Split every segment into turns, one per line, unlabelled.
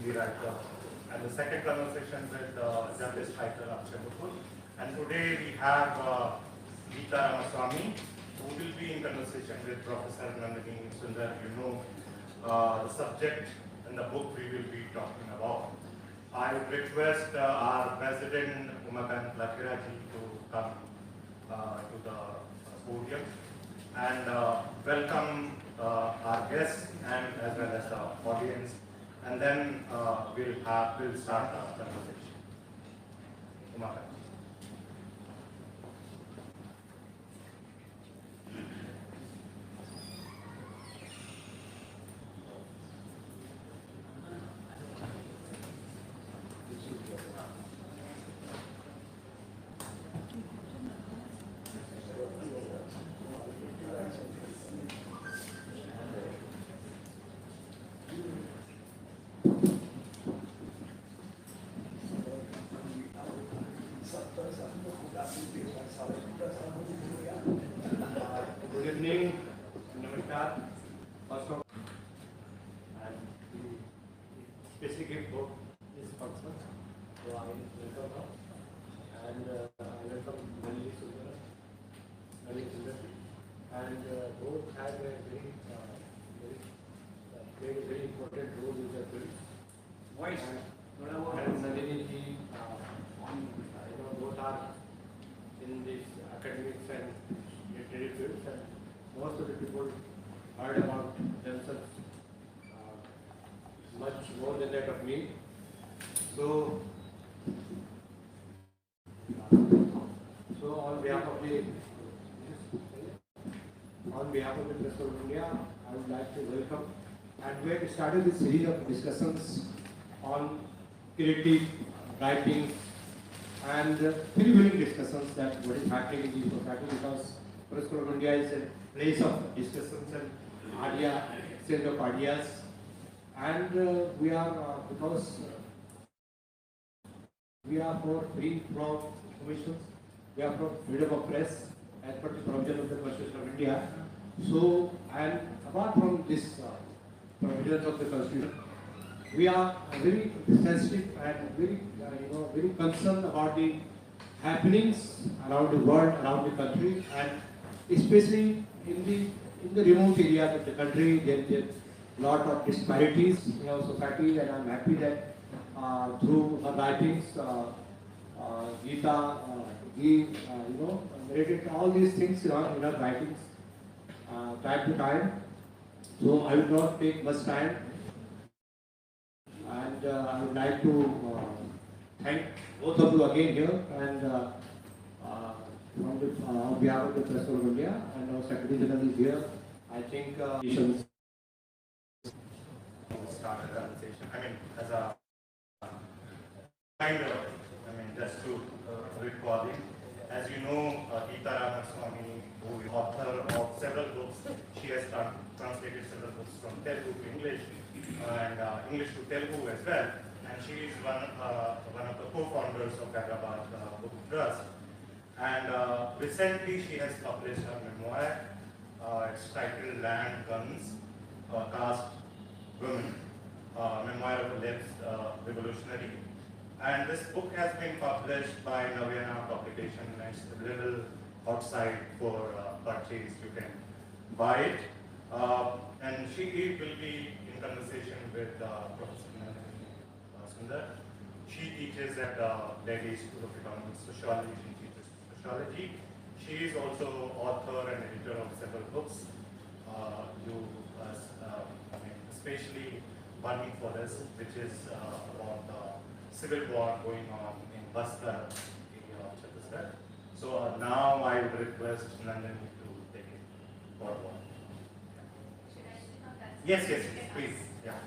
Hindi writer, and the second conversation with journalist writer Akshay Bukul. And today we have Gita Ramaswamy, who will be in conversation with Professor Nandini Sundar. You know the subject and the book we will be talking about. I would request our President Umakant Lakiraji to come to the podium and welcome our guests and as well as the audience, and then we'll start our conversation. Umakant.
Good evening, Namaskar. Also, and the specific book is function. So I welcome her and I welcome Nandini Sundar, and both have a played a very important role in the film. Voice. And Nandini ji, both are in this academics and literary fields, and most of the people heard about themselves much more than that of me. So, on behalf of the Press of India, I would like to welcome, and we have started this series of discussions on creative writing and very willing discussions that what is happening in the society, because Press of India is a place of discussions and exchange of ideas, and we are because we are for free from information, we are for freedom of press as per the provision of the Constitution of India. So, and apart from this provisions of the Constitution, we are very sensitive and very concerned about the happenings around the world, around the country, and especially in the remote areas of the country. There is a lot of disparities in our society, and I'm happy that through her writings, Gita, narrated all these things in her writings time to time. So I will not take much time. And I would like to thank both of you again here, and on behalf of the Press of India, and our Secretary General is here. I think
Start a conversation. I mean, as a kind of, just to recall it. As you know, Gita Ramaswamy, who is author of several books, she has translated several books from Telugu to English, and English to Telugu as well. And she is one of the co-founders of Hyderabad Book Trust. And recently she has published her memoir. It's titled Land, Guns, Caste, Women, Memoir of a Left Revolutionary. And this book has been published by Navayana publication, and it's available outside for purchase. You can buy it. And she will be in conversation with Professor Nandini Sundar. She teaches at Delhi School of Economics Sociology. She teaches sociology. She is also author and editor of several books. Especially Burning Forest, which is about the civil war going on in Bastar area of Chhattisgarh. So now I would request Nandini to take it forward. Yes, please. Yeah.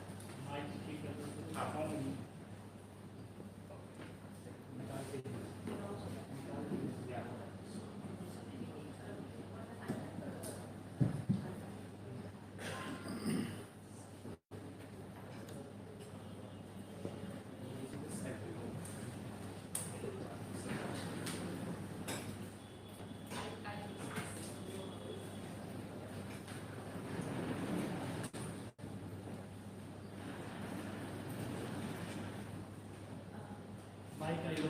Thank you,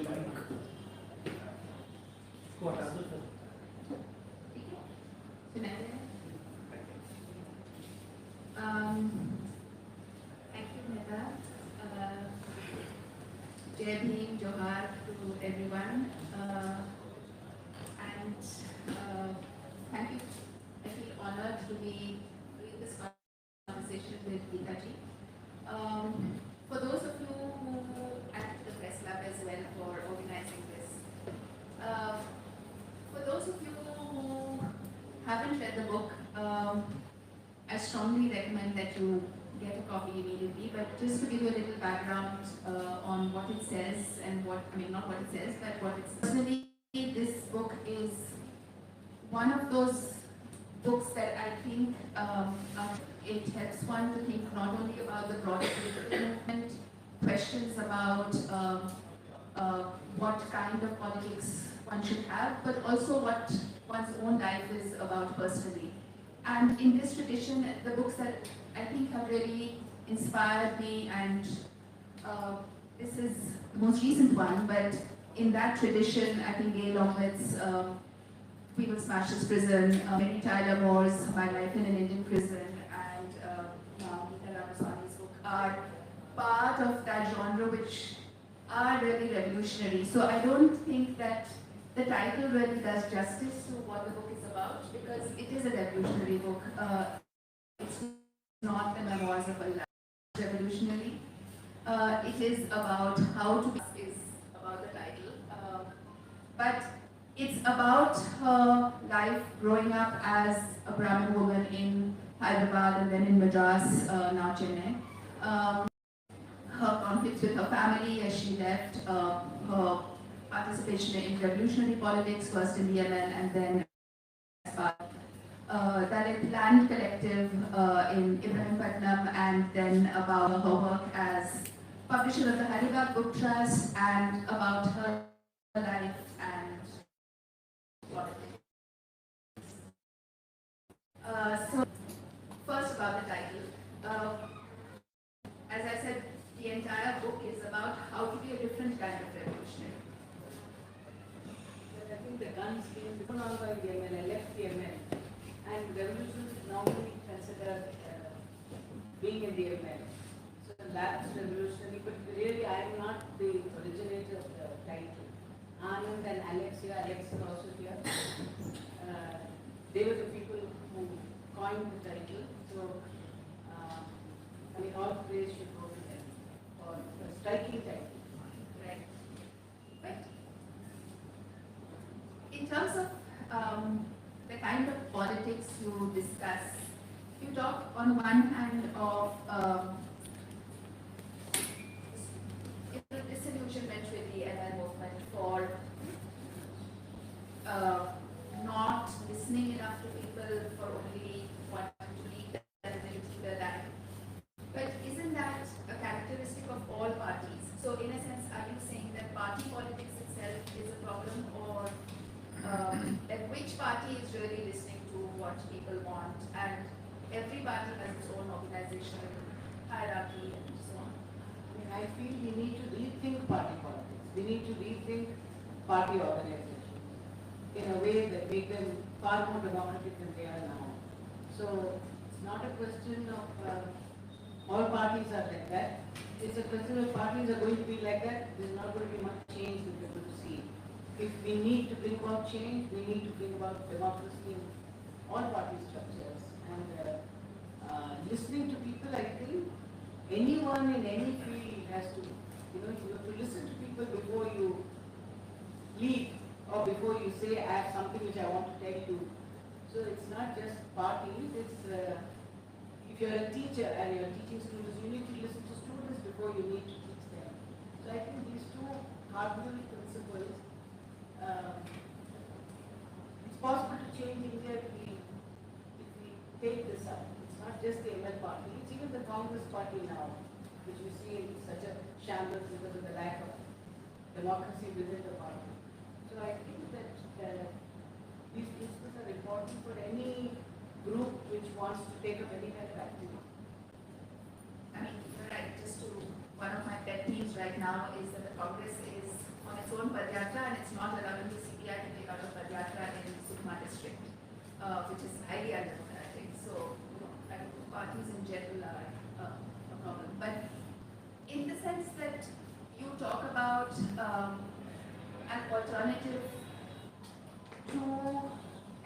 Neda. Jai Bhim, Johar to everyone. And thank you. I feel honored to be doing this conversation with Gita ji. For those of you who at the press lab as well for organizing this. For those of you who haven't read the book, I strongly recommend that you get a copy immediately, but just to give you a little background on what it says and not what it says, but what it's personally, this book is one of those books that I think it helps one to think not only about the broader political movement, questions about what kind of politics one should have, but also what one's own life is about personally. And in this tradition, the books that I think have really inspired me, and this is the most recent one, but in that tradition, I think Gail Longwit's People Smash This Prison, Mary Tyler Moore's My Life in an Indian Prison, and now Gita Ramaswamy's book are part of that genre which are really revolutionary. So I don't think that the title really does justice to what the book is about, because it is a revolutionary book. It's not the memoirs of a life. Revolutionary. It is about how to is about the title, but it's about her life growing up as a Brahmin woman in Hyderabad and then in Madras, now Chennai. Her conflicts with her family as she left, her participation in revolutionary politics, first in the ML and then Dalit Land Collective in Ibrahimpatnam, and then about her work as publisher of the Hyderabad Book Trust, and about her life and politics. So, first about the title. As I said, the entire book is about how to be a different kind of revolutionary.
I think the guns being thrown on by the ML, left the ML, and revolutions normally consider being in the ML. So that's revolutionary, but really I am not the originator of the title. Anand and Alexia, Alex are also here. They were the people who coined the title. So all praise should go to them for a striking title.
Right. Right. In terms of the kind of politics you discuss, you talk on one hand of disillusionment with the ML movement for not listening enough to people, for only wanting to lead them into their life. But isn't that a characteristic of all parties? So in a sense, are you saying that party politics itself is a problem, or that which party is really listening to what people want, and every party has its own organizational hierarchy and so on?
I mean, I feel we need to rethink party politics. We need to rethink party organizations in a way that make them far more democratic than they are now. So it's not a question of all parties are like that. It's a question of parties are going to be like that. There's not going to be much change that we're going to see. If we need to bring about change, we need to bring about democracy in all party structures. And listening to people, I think anyone in any field has to, you have to listen to people before you lead, or before you say, I have something which I want to tell you. So it's not just parties, it's if you're a teacher and you're teaching students, you need to listen to students before you need to teach them. So I think these two cardinal principles, it's possible to change India if we take this up. It's not just the ML party, it's even the Congress party now, which we see in such a shambles because of the lack of democracy within the party. So I think that these principles are important for any group which wants to take up any kind of activity.
I mean, you're right. Just to, one of my pet peeves right now is that the Congress is on its own Padyatra, and it's not allowing the CBI to take out a Padyatra in Sukma district, which is highly undemocratic. So, I think parties in general are a problem. But in the sense that you talk about an alternative to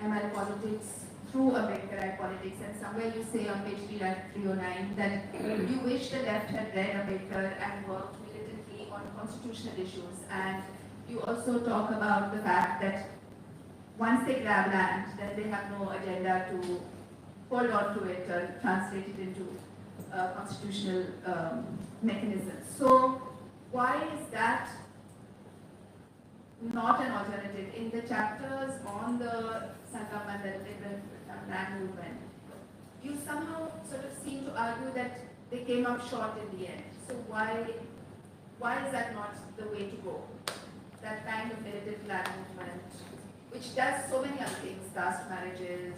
ML politics through Ambedkarite politics, and somewhere you say on page 309 that you wish the left had read Ambedkar and worked militantly on constitutional issues, and you also talk about the fact that once they grab land, then they have no agenda to hold on to it or translate it into constitutional mechanisms. So why is that not an alternative? In the chapters on the Sangam and the land movement, you somehow sort of seem to argue that they came up short in the end. So why is that not the way to go? That kind of militant land movement, which does so many other things, caste marriages,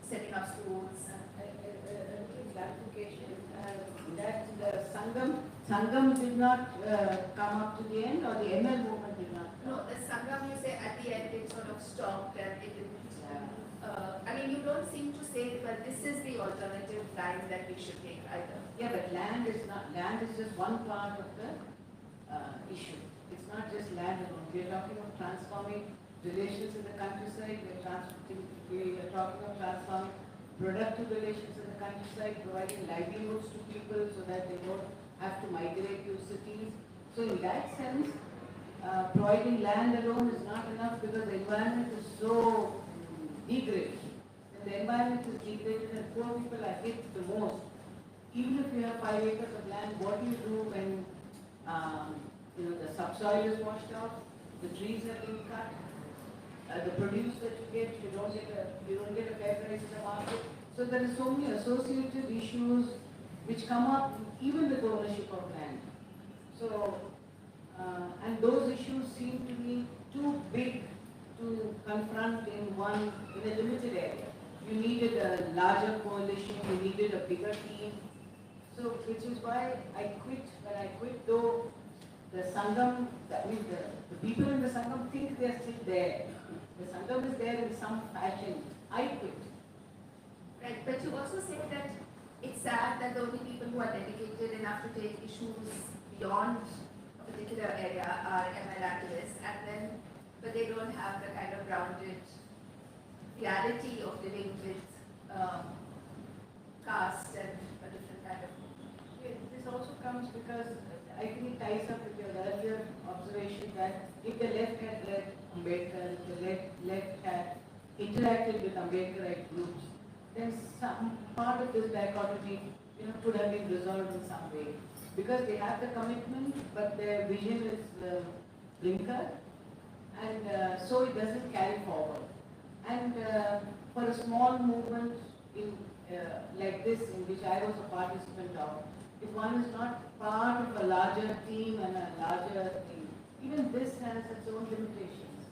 setting up schools.
Clarification that the Sangam did not come up to the end, or the ML movement did not come?
No, the Sangam, you say at the end it sort of stopped and it didn't. You don't seem to say, well, this is the alternative line that we should take either.
Yeah, but land is just one part of the issue. It's not just land alone. We are talking of transforming relations in the countryside. We are talking of transforming productive relations in the countryside, providing livelihoods to people so that they don't have to migrate to cities. So in that sense, providing land alone is not enough, because the environment is so degraded. And the environment is degraded and poor people are hit the most. Even if you have 5 acres of land, what do you do when the subsoil is washed out, the trees have been cut, the produce that you get, you don't get a fair price in the market. So there are so many associated issues which come up even with ownership of land. So, and those issues seem to be too big to confront in a limited area. You needed a larger coalition, you needed a bigger team. So, which is why when I quit, though the Sangam, the people in the Sangam think they are still there. The Sangam is there in some fashion. I quit.
Right, but you also say that it's sad that the only people who are dedicated enough to take issues beyond a particular area are ML activists, but they don't have the kind of grounded reality of living with caste and a different kind of.
This also comes because I think it ties up with your earlier observation that if the left had read Ambedkar, if the left had interacted with Ambedkarite groups, then some part of this dichotomy could have been resolved in some way. Because they have the commitment, but their vision is blinkered, and so it doesn't carry forward. And for a small movement like this, in which I was a participant of, if one is not part of a larger team and a larger thing, even this has its own limitations.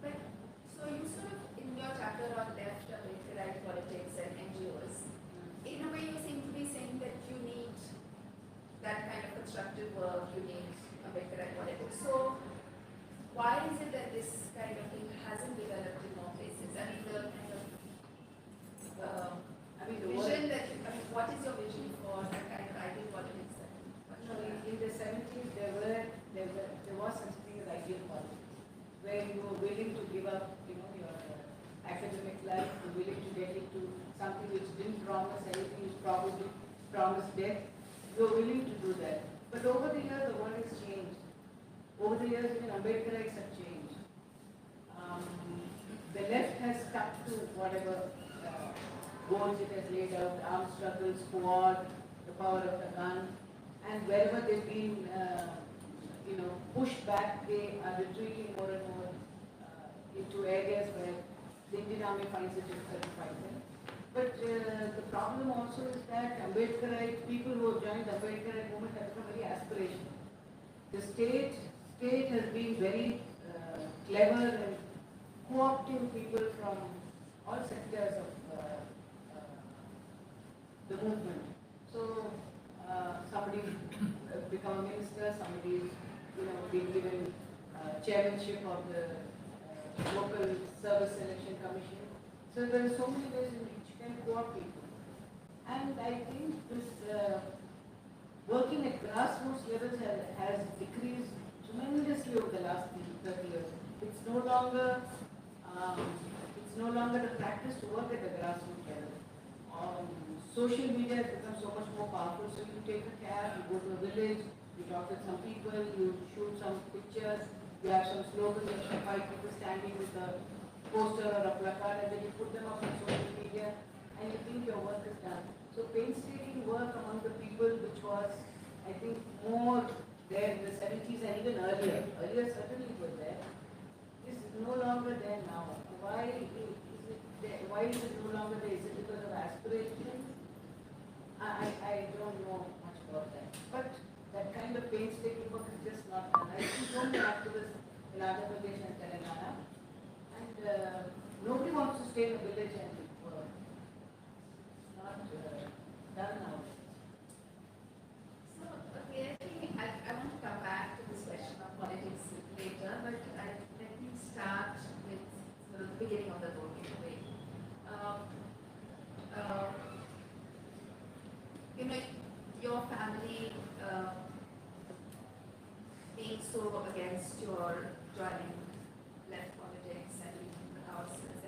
But so you sort of, in your chapter on left Ambedkarite politics and NGOs, in a way you seem to be saying that you need that kind of constructive work, you need Ambedkarite politics. So why is it that this kind of thing hasn't developed in more places? The kind of vision that what is your vision for that kind of ideal politics?
In the 70s, there was something as ideal politics, where you were willing to give up, your academic life, you were willing to get into something which didn't promise anything, which probably promised death. You were willing to do that. But over the years, the world has changed. Over the years, even Ambedkarites have changed. The left has stuck to whatever goals it has laid out: armed struggle, squad, the power of the gun, and wherever they've been, pushed back, they are retreating more and more into areas where the Indian Army finds it difficult to fight them. But the problem also is that people who have joined the Ambedkarite movement have become very aspirational. The state has been very clever in co-opting people from all sectors of the movement. So somebody become a minister, somebody been given chairmanship of the local service selection commission. So there are so many ways in which you can co-opt people. And I think this working at grassroots levels has decreased tremendously over the last 30 years. It's no longer the practice to work at the grassroots level. Social media has become so much more powerful. So you take a cab, you go to a village, you talk with some people, you shoot some pictures, you have some slogans, you have 5 people standing with a poster or a placard, and then you put them up on social media, and you think your work is done. So painstaking work among the people, which was, I think, more there in the 70s and even earlier certainly was there, is no longer there now. Why is it no longer there? Is it because of aspiration? I don't know much about that. But that kind of painstaking work is just not done. I see so many activists in Andhra Pradesh and Telangana, and nobody wants to stay in a village and work. It's not done now.
So, okay, I want to come back to this question of politics later, but let me start with the beginning of the book in a way. Your family being so against your joining left politics and leaving the house, etc.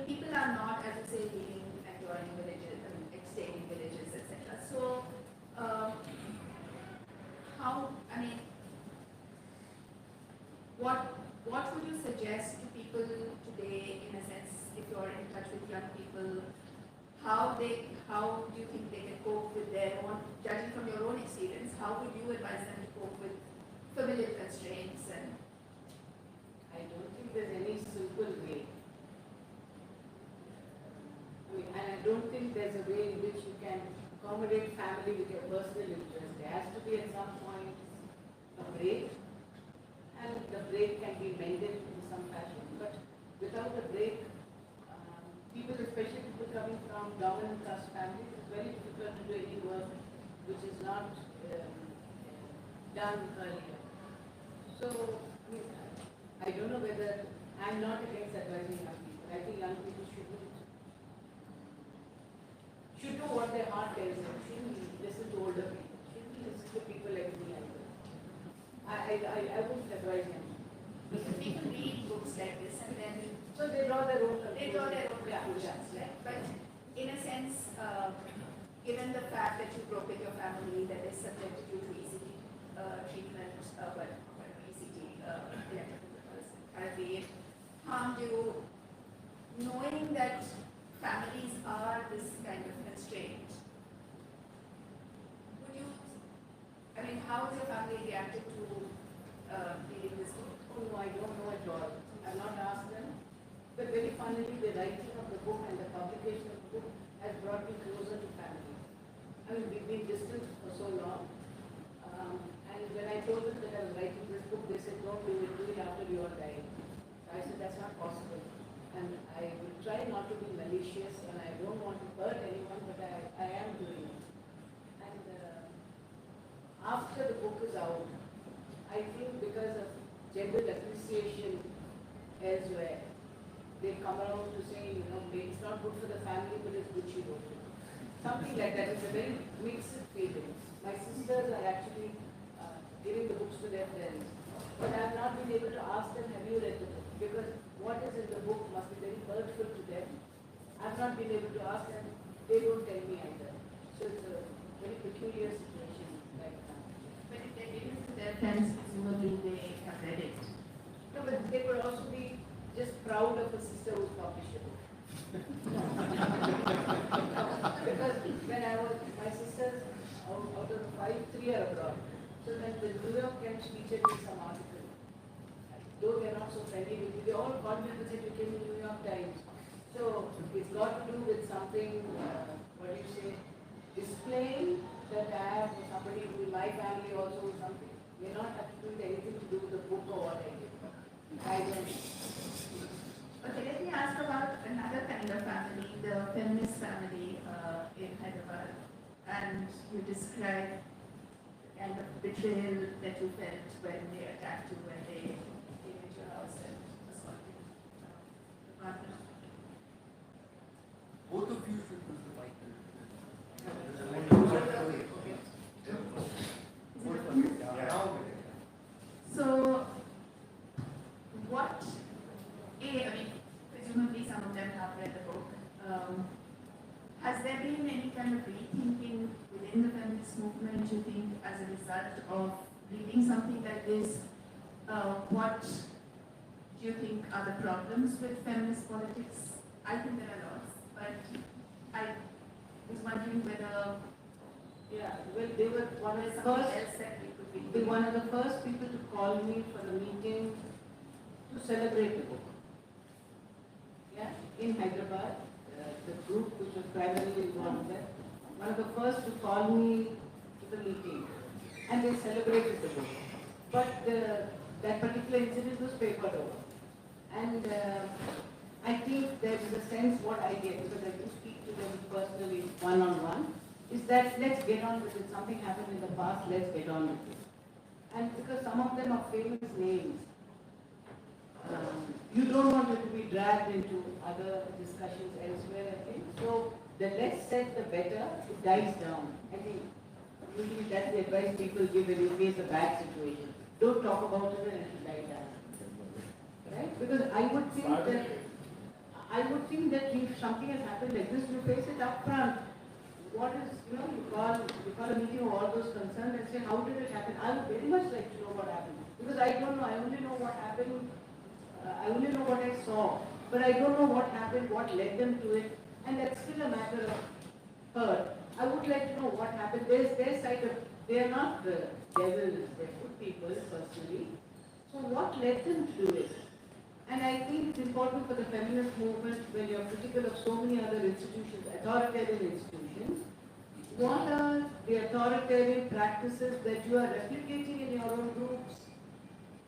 People are not, I would say, leaving and joining villages, staying in villages, etc. So, what would you suggest to people today, in a sense, if you're in touch with young people? How do you think they can cope with their own, judging from your own experience, how would you advise them to cope with familiar constraints? And
I don't think there's any simple way. And I don't think there's a way in which you can accommodate family with your personal interest. There has to be at some point a break, and the break can be mended in some fashion. But without a break, people, especially people coming from dominant caste families, it's very difficult to do any work which is not done earlier. So, I don't know whether, I'm not against advising young people. I think young people should do what their heart tells them. Shouldn't listen to older people. Shouldn't listen to people like me either. I wouldn't advise them.
because people read books like this and then
So they draw their own conclusions.
conclusions, right? But in a sense, given the fact that you broke with your family, that they subjected you to easy treatment, ECT, therapy, harmed you, knowing that families are this kind of constraint, how has your family reacted to reading this book?
Oh no, I don't know at all. I've not asked them. But very funnily, the writing of the book and the publication of the book has brought me closer to family. We've been distant for so long. And when I told them that I was writing this book, they said, don't do it after you are dying. I said, that's not possible. And I will try not to be malicious, and I don't want to hurt anyone, but I am doing it. And after the book is out, I think because of gender appreciation elsewhere, they come around to say, maybe it's not good for the family, but it's good she wrote it. Something like that. It's a very mixed feeling. My sisters are actually giving the books to their friends, but I have not been able to ask them, have you read the book? Because what is in the book must be very hurtful to them. I have not been able to ask them, they don't tell me either. So it's a very peculiar situation right now.
But if they're giving to their friends, presumably they have read it.
No, but they would also be just proud of a sister who's published a book. Because when I was, my sisters, out of 5, 3 are abroad. So when the New York Times featured in some article, though they're not so friendly with me, they all called me because it became the New York Times. So it's got to do with something, what do you say, displaying that I have somebody in my family also something. May not have to do with anything to do with the book or what I did. I don't know.
Okay, let me ask about another kind of family, the feminist family in Hyderabad. And you describe kind of betrayal that you felt when they attacked you, when they came into your house and assaulted the partner?
Both of you should put the mic.
So, what, I mean, presumably some of them have read the book. Has there been any kind of rethinking within the feminist movement, you think, as a result of reading something like this? What do you think are the problems with feminist politics? I think there are lots, but I was wondering whether
Well, they were one of
there's
the
something
first.
else that we could be
They
doing.
were one of the first people to call me for the meeting to celebrate the book. Yeah, in Hyderabad, the group which was primarily involved there, one of the first to call me to the meeting, and they celebrated the book. But that particular incident was papered over, and I think there is a sense what I get because I do speak to them personally one-on-one. Is that let's get on with it. Something happened in the past, let's get on with it. And because some of them are famous names, you don't want it to be dragged into other discussions elsewhere, I think. So the less said, the better, it dies down. I think usually that's the advice people give when you face a bad situation. Don't talk about it and it will die down. Right? Because I would think that if something has happened like this, you face it up front. What is, you call a meeting of all those concerned and say, how did it happen? I would very much like to know what happened. Because I don't know, I only know what happened, I only know what I saw. But I don't know what happened, what led them to it. And that's still a matter of hurt. I would like to know what happened. There's their side of, they are not the devils, they're good people personally. So what led them to do it? And I think it's important for the feminist movement when you're critical of so many other institutions, authoritarian institutions, what are the authoritarian practices that you are replicating in your own groups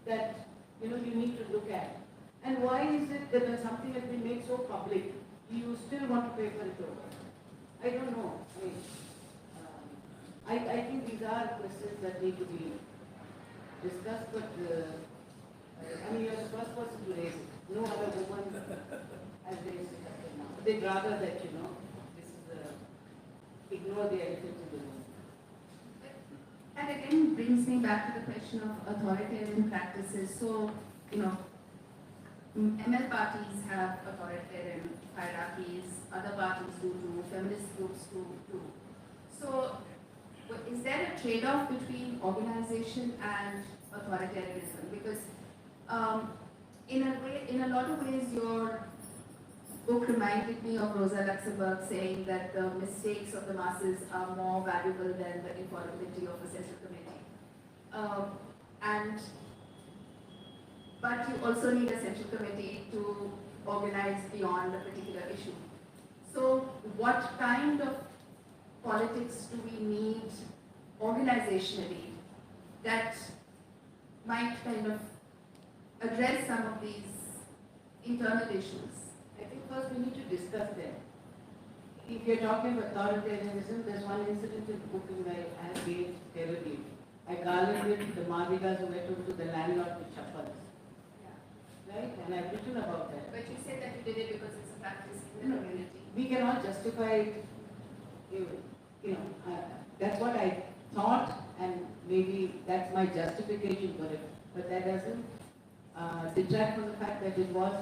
that you need to look at? And why is it that when something has been made so public, you still want to paper it over? I don't know. I think these are questions that need to be discussed, but you're the first person to raise it. No other woman has raised it up till now. They'd rather that, this is ignore the elephant in the room.
And again, brings me back to the question of authoritarian practices. So, ML parties have authoritarian hierarchies, other parties do too, feminist groups do too. So, is there a trade-off between organization and authoritarianism? Because in a lot of ways, your book reminded me of Rosa Luxemburg saying that the mistakes of the masses are more valuable than the infallibility of a central committee. But you also need a central committee to organize beyond a particular issue. So what kind of politics do we need organizationally that might kind of address some of these internal issues?
I think first we need to discuss them. If you're talking about authoritarianism, there's one incident in the book in where I have been terribly. I garlanded the Madrigas who went over to the landlord with chappals. Right? And I've written about that.
But you said that you did it because it's a practice in the community.
We cannot justify it. That's what I thought, and maybe that's my justification for it. But that doesn't detract from the fact that it was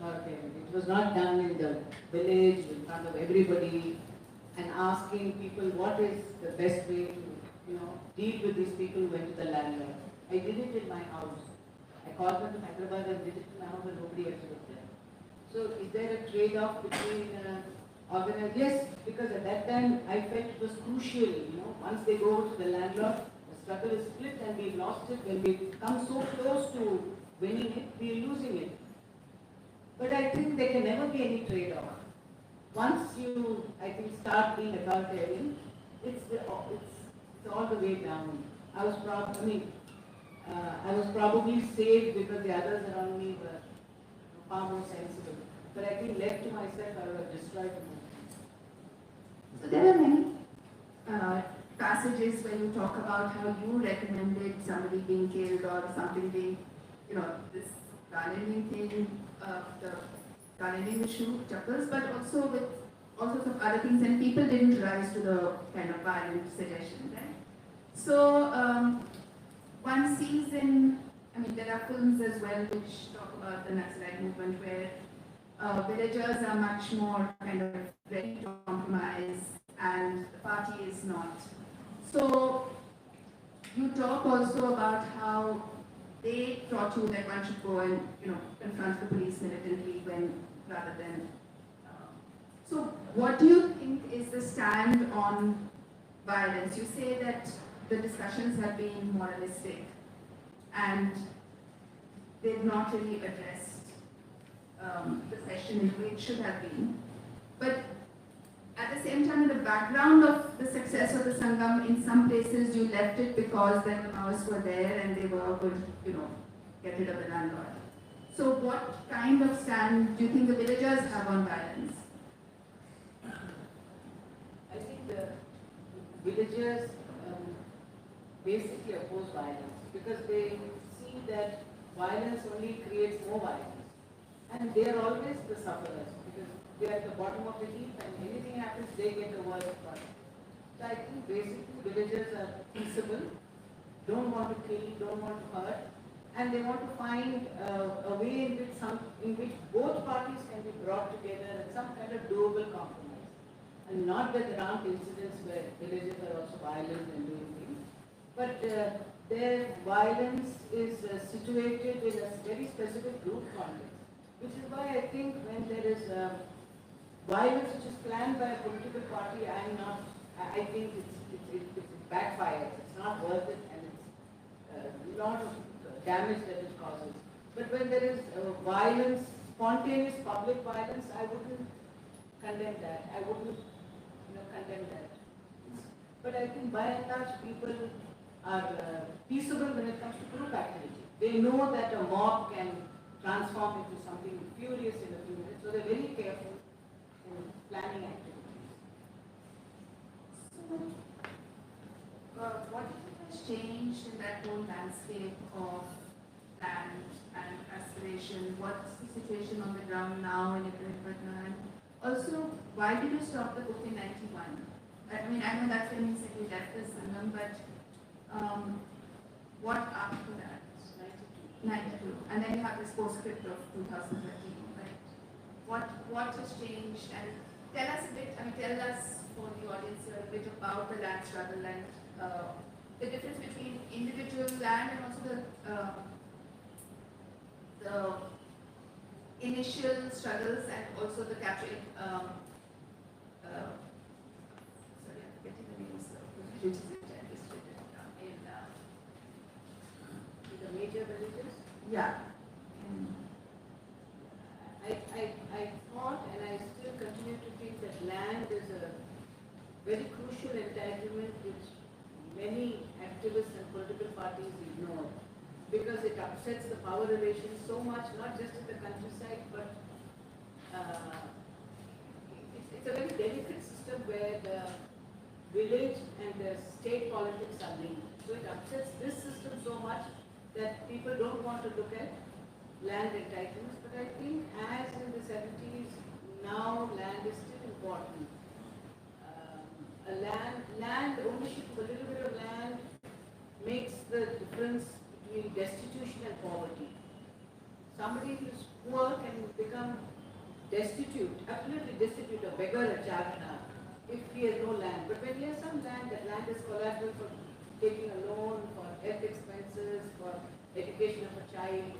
authoritarian. It was not done in the village, in front of everybody, and asking people what is the best way to, deal with these people who went to the landlord. I did it in my house. I called them to Hyderabad and did it in my house and nobody else was there. So is there a trade-off between organized? Yes, because at that time I felt it was crucial, once they go to the landlord, the struggle is split and we've lost it. When we come so close to winning it, we're losing it. But I think there can never be any trade-off. Once you, I think, start being authoritarian, it's all the way down. I was probably saved because the others around me were far more sensible. But I think left to myself, I would have destroyed the movement.
So there are many caste passages where you talk about how you recommended somebody being killed or something being, this gardening thing, the gardening issue, chuckles, but also with all sorts of other things, and people didn't rise to the kind of violent suggestion, right? So one sees there are films as well which talk about the Naxalite movement where villagers are much more kind of ready to compromise and the party is not. So you talk also about how they taught you that one should go and confront the police militantly rather than. So what do you think is the stand on violence? You say that the discussions have been moralistic and they've not really addressed the question in the way it should have been. But at the same time, in the background of the success of the Sangam, in some places you left it because then the Maoists were there and they were good, get rid of the landlord. So what kind of stand do you think the villagers have on violence?
I think the villagers basically oppose violence because they see that violence only creates more violence. And they are always the sufferers because they are at the bottom of the heap and anything happens, they get the worst part. So I think basically villagers are peaceable, don't want to kill, don't want to hurt, and they want to find a way in which both parties can be brought together at some kind of doable compromise. And not that there aren't incidents where villagers are also violent and doing things, but their violence is situated in a very specific group context. Which is why I think when there is violence which is planned by a political party, I think it backfires. It's not worth it and it's a lot of damage that it causes. But when there is violence, spontaneous public violence, I wouldn't condemn that. I wouldn't condemn that. But I think by and large people are peaceable when it comes to group activity. They know that a mob can transform into something furious in a few minutes, so they're very careful in planning activities.
So, what do you think has changed in that whole landscape of land and aspiration? What's the situation on the ground now in Hyderabad? And also, why did you stop the book in 91? I know that's when you said you left the Sangam, but what after that? 92. And then you have this postscript of 2013, right? What has changed? And tell us for the audience here a bit about the land struggle and the difference between individual land and also the initial struggles and also the capturing. Sorry, I'm forgetting the names of the villages in
The major villages?
Yeah.
I thought and I still continue to think that land is a very crucial entitlement which many activists and political parties ignore because it upsets the power relations so much, not just in the countryside, but it's a very delicate system where the village and the state politics are linked. So it upsets this system so much that people don't want to look at land entitlements, but I think as in the 70s, now land is still important. Land ownership of a little bit of land makes the difference between destitution and poverty. Somebody who's poor can become destitute, absolutely destitute, a beggar, a charkana, if he has no land. But when he has some land, that land is collateral for taking a loan, for health expenses, for education of a child.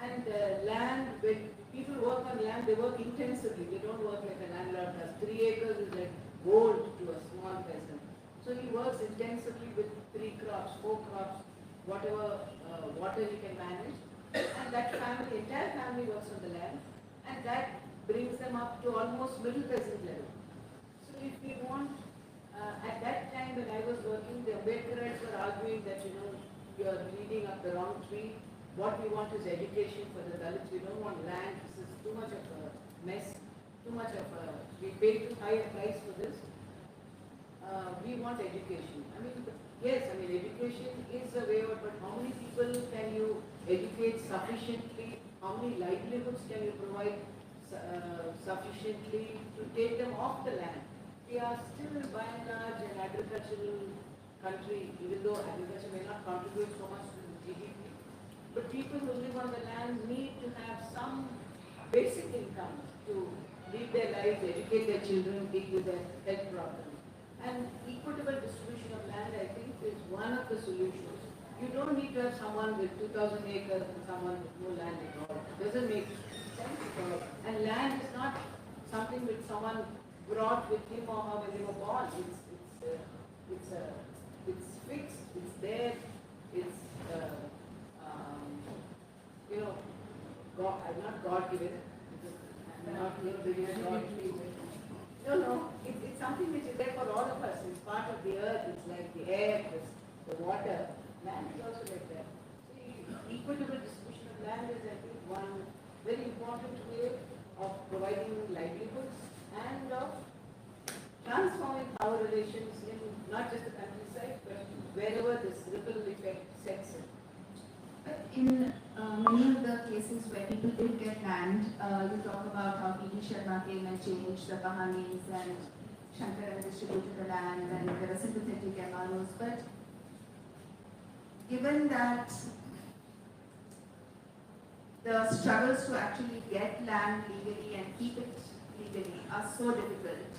And land, when people work on land, they work intensively. They don't work like a landlord does. 3 acres is like gold to a small peasant. So he works intensively with 3 crops, 4 crops, whatever water he can manage. And that family, entire family works on the land. And that brings them up to almost middle peasant level. So if we want, at that time when I was working, the Ambedkarites were arguing that, you are leading up the wrong tree. What we want is education for the Dalits. We don't want land. This is too much of a mess. Too much of a, we pay too high a price for this. we want education. I mean, yes, I mean, education is a way out, but how many people can you educate sufficiently? How many livelihoods can you provide sufficiently to take them off the land? We are still by and large an agricultural country, even though agriculture may not contribute so much to the GDP. But people who live on the land need to have some basic income to live their lives, educate their children, deal with their health problems. And equitable distribution of land, I think, is one of the solutions. You don't need to have someone with 2,000 acres and someone with no land at all. It doesn't make sense at all. And land is not something which someone brought with him or her when they were born. It's fixed, it's there, it's, God, I'm not God-given. I'm not God-given. No, it's something which is there for all of us. It's part of the earth. It's like the air, the water. Land is also like that. So equitable distribution of land is, I think, one very important way of providing livelihoods and of transforming power relations in not just the countryside, but wherever this ripple effect sets in.
In many of the cases where people did get land, you talk about how P.D. Sharma came and changed the Kahanis and Shankaran distributed the land and there were sympathetic MROs. But given that the struggles to actually get land legally and keep it legally are so difficult,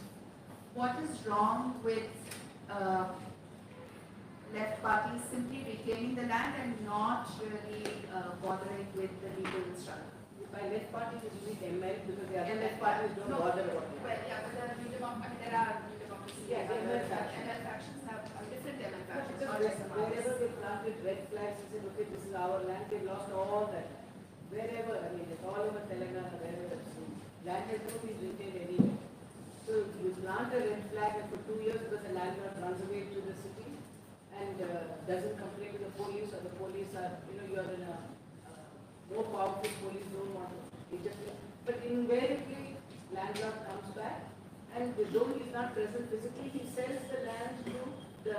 what is wrong with left parties simply retaining the land and not really bothering with the legal struggle?
By left parties, it is ML because the other left parties don't bother about it.
Well, yeah, but there are new democracy.
Yeah,
ML
ML
factions have different ML factions,
Because
not just the
wherever
parties.
they planted red flags and said, okay, this is our land, they lost all that. Wherever, I mean, it's all over Telangana, wherever it's land has not been retained anywhere. So you plant a red flag and for 2 years because the landlord runs away to the city and doesn't complain to the police, or the police are, you're in a more powerful police don't want to. But invariably, landlord comes back and though he's not present physically, he sells the land to the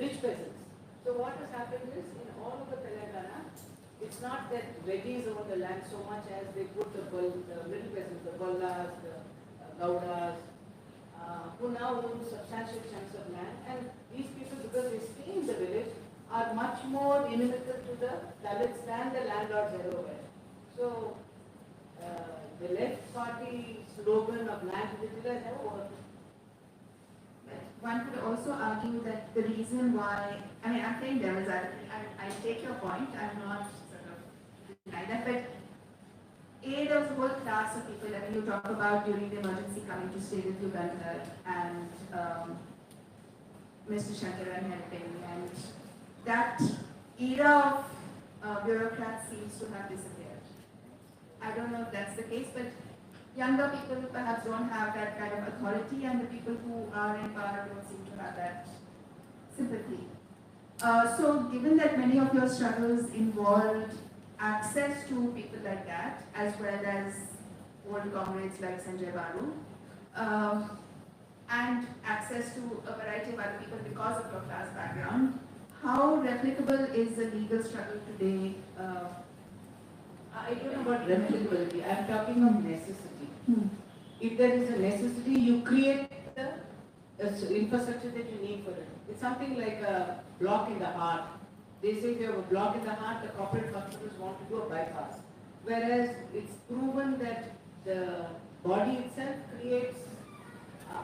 rich peasants. So what has happened is, in all over Telangana, it's not that Reddies own the land so much as they put the middle peasants, the Gollas, the Gaudas, who now own substantial chunks of land. And these people, because they stay in the village, are much more inimical to the Dalits than the landlords ever were. So, the left party slogan of land to the village never worked.
One could also argue that the reason why, I mean, I'm playing devil's advocate, I take your point, I'm not sort of denying that, but there was a whole class of people, I mean, you talk about during the emergency coming to stay with you, Gandhar, and Mr. Shankaran helping, and that era of bureaucrats seems to have disappeared. I don't know if that's the case, but younger people perhaps don't have that kind of authority, and the people who are in power don't seem to have that sympathy. So given that many of your struggles involved access to people like that, as well as old comrades like Sanjay Baru, and access to a variety of other people because of your class background, how replicable is the legal struggle today?
I don't know about replicability, I'm talking of necessity. If there is a necessity, you create the infrastructure that you need for it. It's something like a block in the heart. They say if you have a block in the heart, the corporate hospitals want to do a bypass. Whereas it's proven that the body itself creates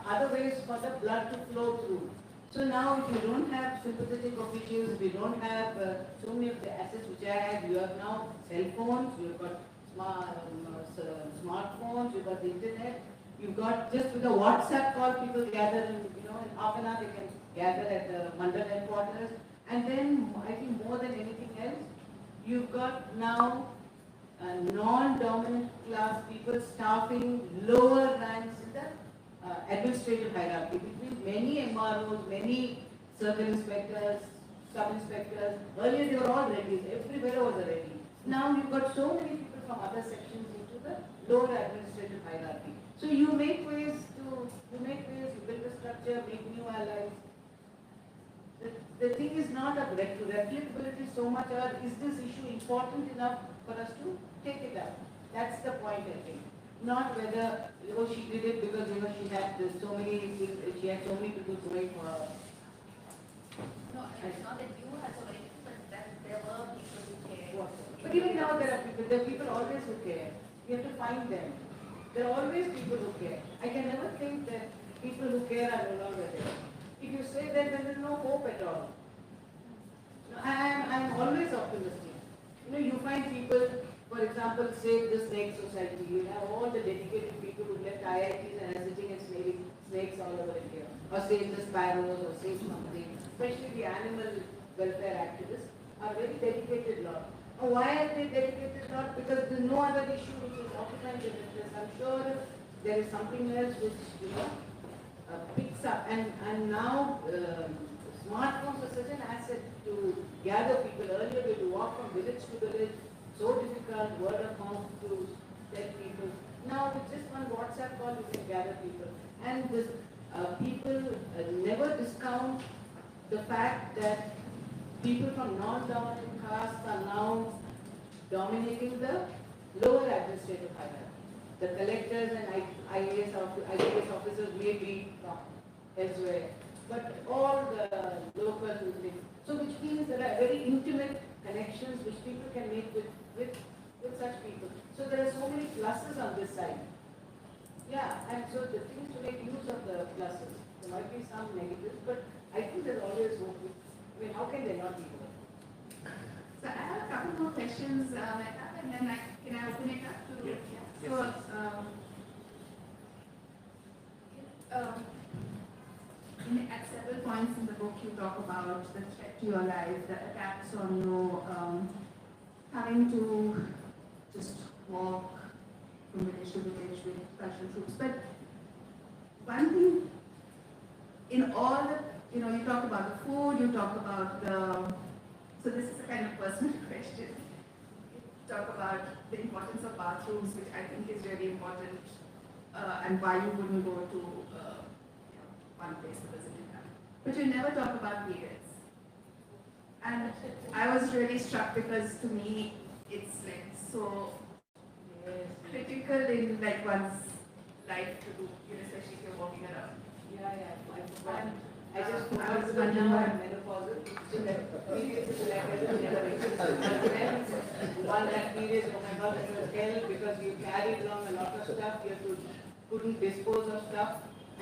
other ways for the blood to flow through. So now if you don't have sympathetic officials, we don't have so many of the assets which I have, you have now cell phones, you've got smartphones, you've got the internet, you've got just with a WhatsApp call, people gather in half an hour they can gather at the Mandal headquarters. And then I think more than anything else, you've got now non-dominant class people staffing lower ranks in the administrative hierarchy between many MROs, many circle inspectors, sub-inspectors. Earlier they were all Reddies, everywhere was a Reddy. Now you've got so many people from other sections into the lower administrative hierarchy. So you make ways, you build a structure, make new allies. The thing is not a replicability so much, or is this issue important enough for us to take it up? That's the point, I think. Not whether, she did it because, she had so many things, she had so many people going for her.
No, it's not that you had so many people, but that there were people who cared.
But even now there are people always who care. You have to find them. There are always people who care. I can never think that people who care are no longer there. If you say that, then there is no hope at all. I'm always optimistic. You find people, for example, Save the Snake Society. You have all the dedicated people who left IITs and are sitting and slaving snakes all over India. Or Save the Sparrows, or Save something. Especially the animal welfare activists are very dedicated lot. Why are they dedicated lot? Because there is no other issue which is occupying their interest. I'm sure there is something else which, picks up. And now smartphones are such an asset to gather people. Earlier we had to walk from village to village, so difficult, word of mouth to tell people. Now with just one WhatsApp call you can gather people. And this, people never discount the fact that people from non-dominant castes are now dominating the lower administrative hierarchy. The collectors and IAS officers may be from elsewhere, but all the local things. So which means there are very intimate connections which people can make with such people. So there are so many pluses on this side. Yeah, and so the thing is to make use of the pluses. There might be some negatives, but I think there's always hope. I mean, how can there not be hope?
So I have a couple more questions, Mehta, and then can I open it up to?
Yes.
Yeah. So, at several points in the book, you talk about the threat to your life, the attacks on you, having to just walk from village to village with special troops. But one thing, in all the, you talk about the food, you talk about the, so this is a kind of personal question. You talk about the importance of bathrooms, which I think is really important, and why you wouldn't go to one place to visit in that. But you never talk about periods. And I was really struck because to me, it's like so critical in like one's life to do, especially if you're walking around.
Yeah. I just was wondering why menopausal. So that period is like never existed. One that period, oh my God, it was hell because you carried along a lot of stuff, you couldn't dispose of stuff.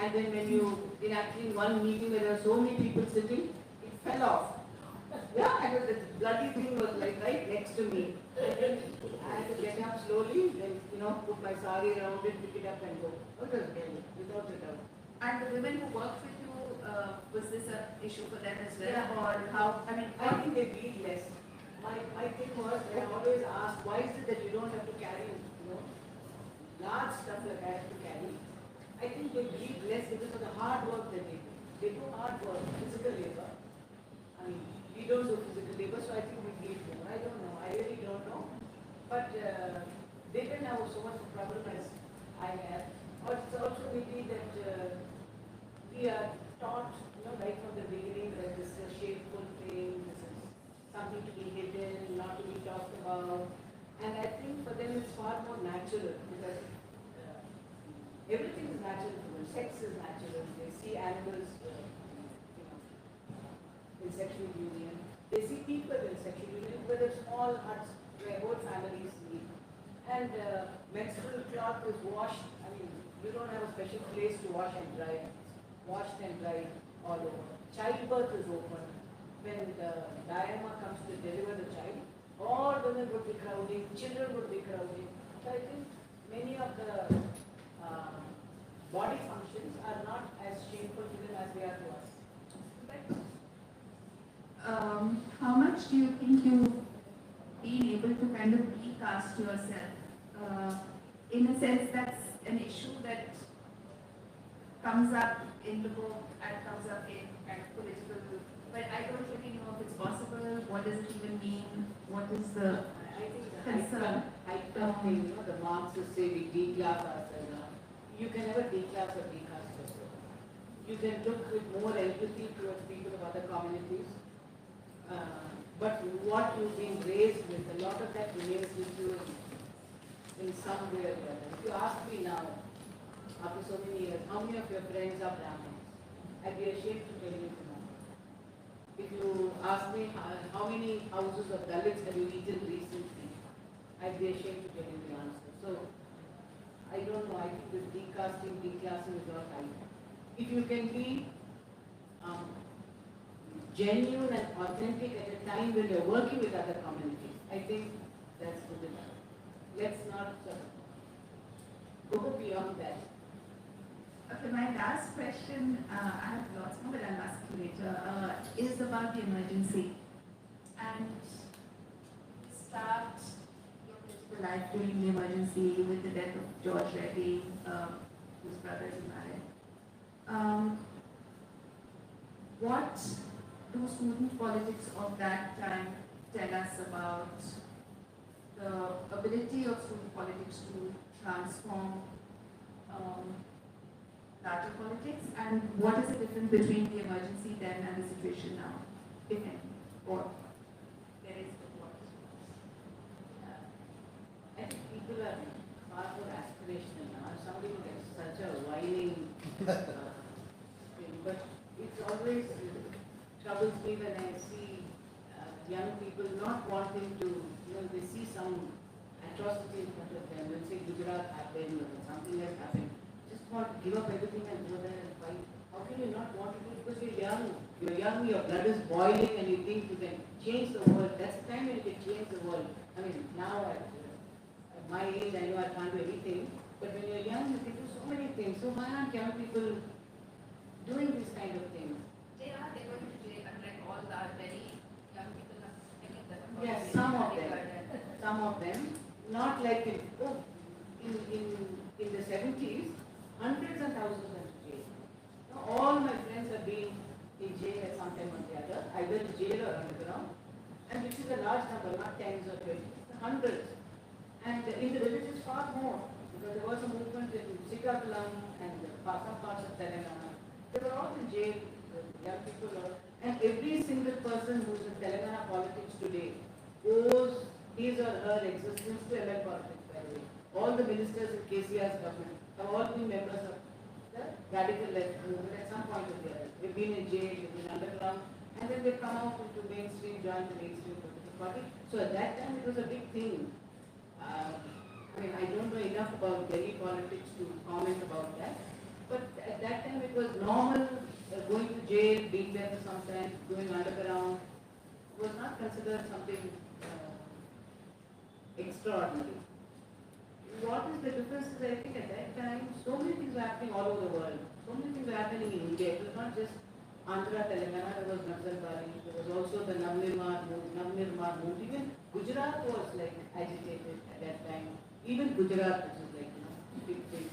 And then when you, in one meeting where there were so many people sitting, it fell off. Yeah, and the bloody thing was like right next to me. And then I had to get up slowly, then, put my sari around it, pick it up and go. What was hell, without a doubt.
And the women who worked with you, was this an issue for them as well?
Yeah.
Or how,
I think they bleed less. My thing was, I always asked, why is it that you don't have to carry, large stuff like I have to carry? I think they bleed less because of the hard work that they do. They do hard work, physical labor. I mean, we don't do physical labor, so I think we bleed more. I don't know. I really don't know. But they didn't have so much problem as I have. Or it's also maybe that we are taught, right from the beginning that this is a shameful thing, this is something to be hidden, not to be talked about. And I think for them it's far more natural because everything is natural for them. Sex is natural. They see animals, in sexual union. They see people in sexual union, whether small huts where whole families live. And menstrual cloth is washed. I mean, you don't have a special place to wash and dry. It's washed and dried all over. Childbirth is open. When the Diana comes to deliver the child, all women would be crowding, children would be crowding. So I think many of the body functions are not as shameful to them as they are to us.
how much do you think you've been able to kind of recast yourself? In a sense, that's an issue that comes up in the book and comes up in kind of political, but I don't really know if it's possible. What does it even mean? What is the
I think the
concern?
hyper thing, the Marxists say we declass ourselves. you can never declass or decaste yourself. You can look with more empathy towards people of other communities. But what you've been raised with, a lot of that remains with you in some way or the other. If you ask me now, after so many years, how many of your friends are Brahmins? I'd be ashamed to tell you now. If you ask me how many houses of Dalits have you eaten recently, I'd be ashamed to tell you the answer. So, I don't know, I think this decasting, declassing is not right. If you can be genuine and authentic at a time when you're working with other communities, I think that's good enough. Let's not go beyond that.
Okay, my last question, I have lots more, but I'll ask you later, is about the emergency. And start your political life during the emergency with the death of George Reddy, whose brother is married. What do student politics of that time tell us about the ability of student politics to transform larger politics, and what is the difference between the emergency then and the situation now, if any, or there is what?
I think people are far more aspirational now. Somebody who gets such a whining thing, but it's always troubles me when I see young people not wanting to, they see some atrocity in front of them. Let's say Gujarat happened or something has happened. Just want to give up everything and go there and fight. How can you not want to do it? Because you're young. You're young, your blood is boiling and you think you can change the world. That's the time when you can change the world. I mean, now at my age, I know I can't do anything. But when you're young, you can do so many things. So why aren't young people doing these kind of things?
They are, they're going to jail, unlike all the very young people.
Yes, some of them. Some of them. Not like in the 70s, hundreds and thousands went to jail. Now, all my friends have been in jail at some time or the other, either in jail or underground, and which is a large number, not tens or 20s, hundreds. And in the villages, far more, because there was a movement in Srikakulam and some parts of Telangana. They were all in jail, young people, and every single person who's in Telangana politics today owes his or her existence to ML politics, by the way. All the ministers in KCR's government have all been members of the radical left movement at some point or the other. They've been in jail, they've been underground, and then they've come out into mainstream, joined the mainstream political party. So at that time it was a big thing. I mean, I don't know enough about Delhi politics to comment about that, but at that time it was normal, going to jail, being there for some time, going underground, was not considered something extraordinary. What is the difference is, I think at that time, so many things were happening all over the world. So many things were happening in India. It was not just Andhra, Telangana, there was Nazarbari, there was also the Navnirmar movement. Even Gujarat was like agitated at that time. Even Gujarat, which is like, big thing.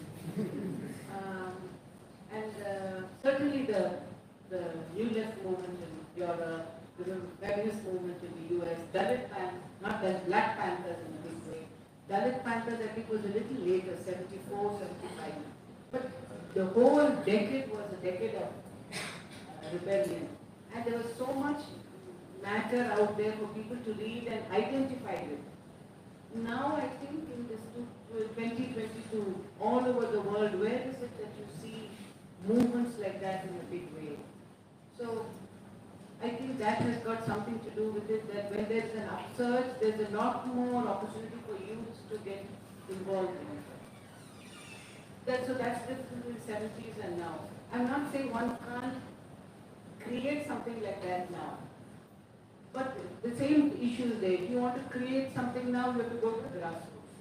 Certainly the New Left movement in Europe, the feminist movement in the US, Dalit Panthers, not the Black Panthers in a big way. Dalit Panthers, I think, was a little later, 74, 75. But the whole decade was a decade of rebellion. And there was so much matter out there for people to read and identify with. Now, I think in this 2022, all over the world, where is it that you see movements like that in a big way? So, I think that has got something to do with it, that when there's an upsurge, there's a lot more opportunity for youths to get involved in it. So that's different in the 70s and now. I'm not saying one can't create something like that now. But the same issue is there. If you want to create something now, you have to go to the grassroots.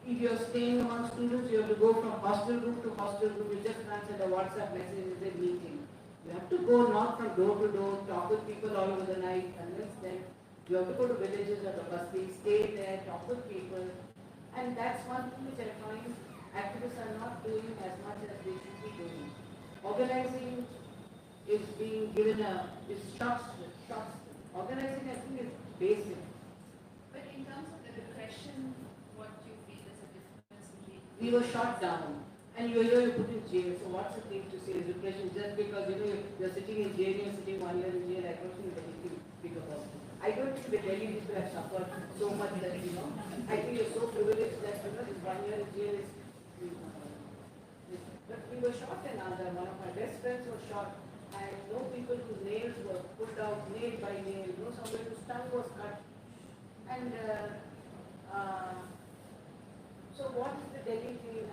If you're staying among students, you have to go from hostel room to hostel room. You just answer the WhatsApp message in the meeting. You have to go not from door to door, talk with people all over the night, unless then you have to go to villages or the basti, stay there, talk with people. And that's one thing which I find activists are not doing as much as they should be doing. Organizing is being given is shots. Organizing, I think, is basic.
But in terms of the repression, what do you feel is the difference between?
We were shot down. And you're put in jail. So what's the thing to say? Repression just because you're sitting in jail, you're sitting 1 year in jail. I don't think there's anything big about it. I don't think the Delhi people have suffered so much that I think you're so privileged that this 1 year in jail is. But we were shot in Andhra. One of my best friends was shot. I know people whose nails were pulled out, nail by nail. Somebody whose tongue was cut. And so what is the Delhi thing?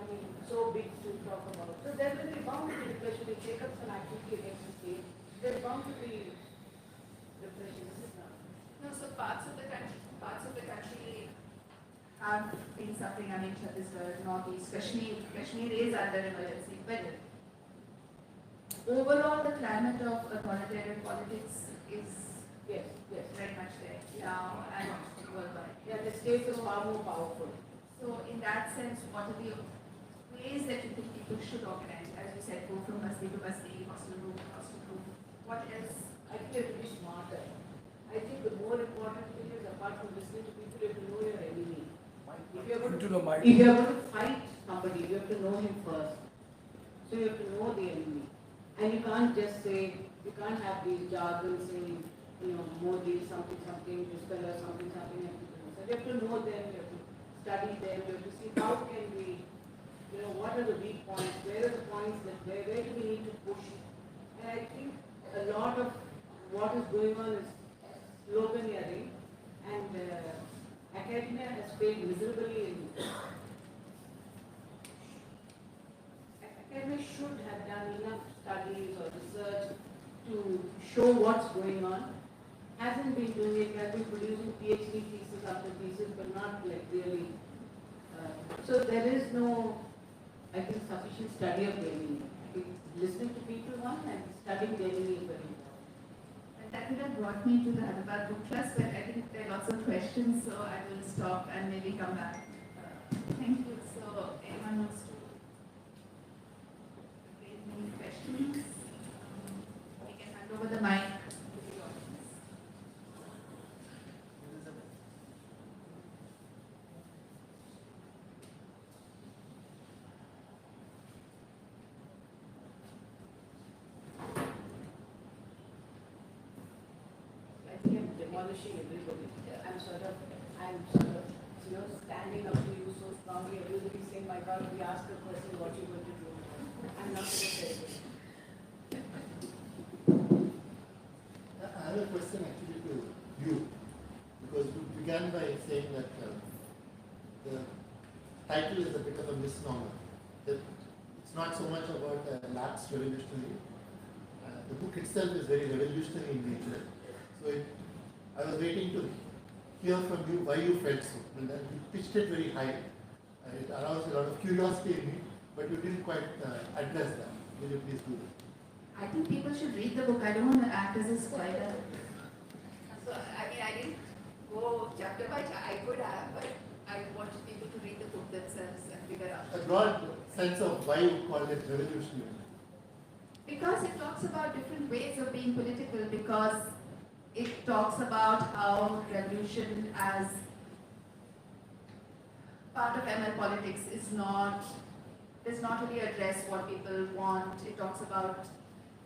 So big to talk about. So there will be bound to be depression. They take up some activity against the state. There's bound to be depression. This is not.
No, so parts of the country have been suffering. Chhattisgarh, Northeast, Kashmir is under emergency. But overall, the climate of authoritarian politics is
Yes.
very much there now and worldwide.
Yeah, the state is far more powerful.
So in that sense, what are the ways that you think people should organize? As you said, go from Basti to Basti, hostel room to hostel room. What else?
I think you have to be smarter. I think the more important thing is, apart from listening to people, you have to know your enemy. If you're going to fight somebody, you have to know him first. So you have to know the enemy. And you can't just say, you can't have these jargons saying, Modi, something, this fellow, something, and so you have to know them, you have to study them, you have to see how can we, what are the weak points, where are the points where do we need to push. And I think a lot of what is going on is sloganeering, and academia has failed miserably in. Academia should have done enough studies or research to show what's going on. Hasn't been doing it, has been producing PhD thesis after thesis, but not really. So there is no, I think, sufficient study of the enemy. I think listening to people one and studying the enemy is very important.
And that would have brought me to the Hyderabad Book Trust, but I think there are lots of questions, so I will stop and maybe come back. Thank you. So anyone wants to raise any questions? We can hand over the mic to the audience.
I think I'm demolishing everybody. I'm sort of, standing up to you so strongly. Everybody's saying, my God, we ask a person what you're going to do. I'm not going to say it.
I have a question actually to you, because you began by saying that the title is a bit of a misnomer. That it's not so much about a lapsed revolutionary. The book itself is very revolutionary in nature. So I was waiting to hear from you why you felt so. And then you pitched it very high. It aroused a lot of curiosity in me, but you didn't quite address that. Will you please do that?
I think people should read the book. I don't want to act as a spoiler. So, I didn't go chapter by chapter. I could have, but I wanted people to read the book themselves and figure out.
A broad sense of why you call it revolutionary.
Because it talks about different ways of being political, because it talks about how revolution as part of ML politics does not really address what people want. It talks about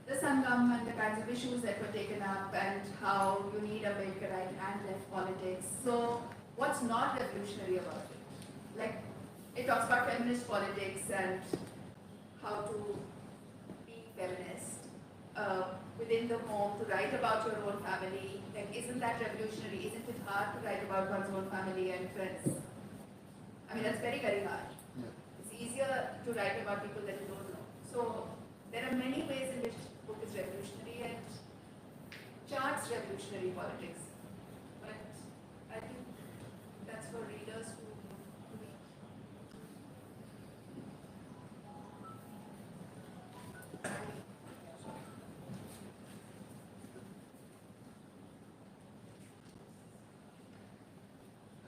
the Sangam and the kinds of issues that were taken up and how you need a right and left politics. So what's not revolutionary about it? Like, it talks about feminist politics and how to be feminist within the home, to write about your own family. Like, isn't that revolutionary? Isn't it hard to write about one's own family and friends? That's very, very hard.
Yeah.
It's easier to write about people that you don't know. So there are many ways in which the book is revolutionary and charts revolutionary politics. But I think that's for readers to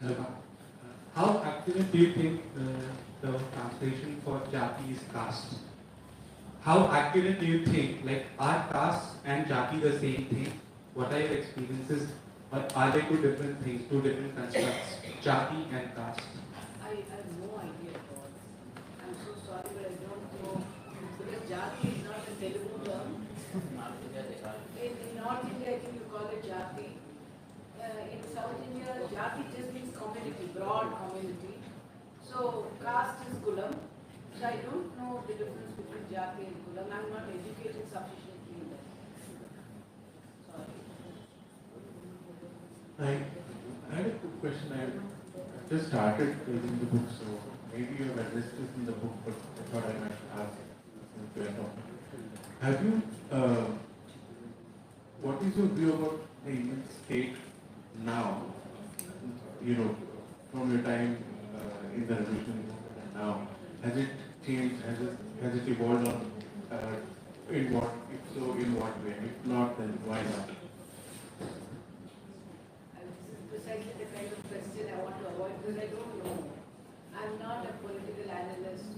read.
How accurate do you think the translation for Jati is caste? How accurate do you think, are caste and Jati the same thing? What are your experiences? Or are they two different things, two different constructs, Jati and caste?
I have no idea at all. I'm so sorry, but I don't jati is not a Telugu term. In North India, I think you call it jati. In South India, jati just means community, broad community. So caste is kulam. So I don't know the difference between jati and kulam. I'm not educated sufficiently in that. Sorry.
I had a quick question. I just started reading the book, so maybe you have addressed this in the book, but I thought I might ask since we are talking. Have you, what is your view about the Indian state now? You know, from your time in the revolution and now, has it changed? Has it evolved on? In what? If so, in what way? If not, then why not?
This is precisely the kind of question I want to avoid because I don't know. I'm not a political analyst.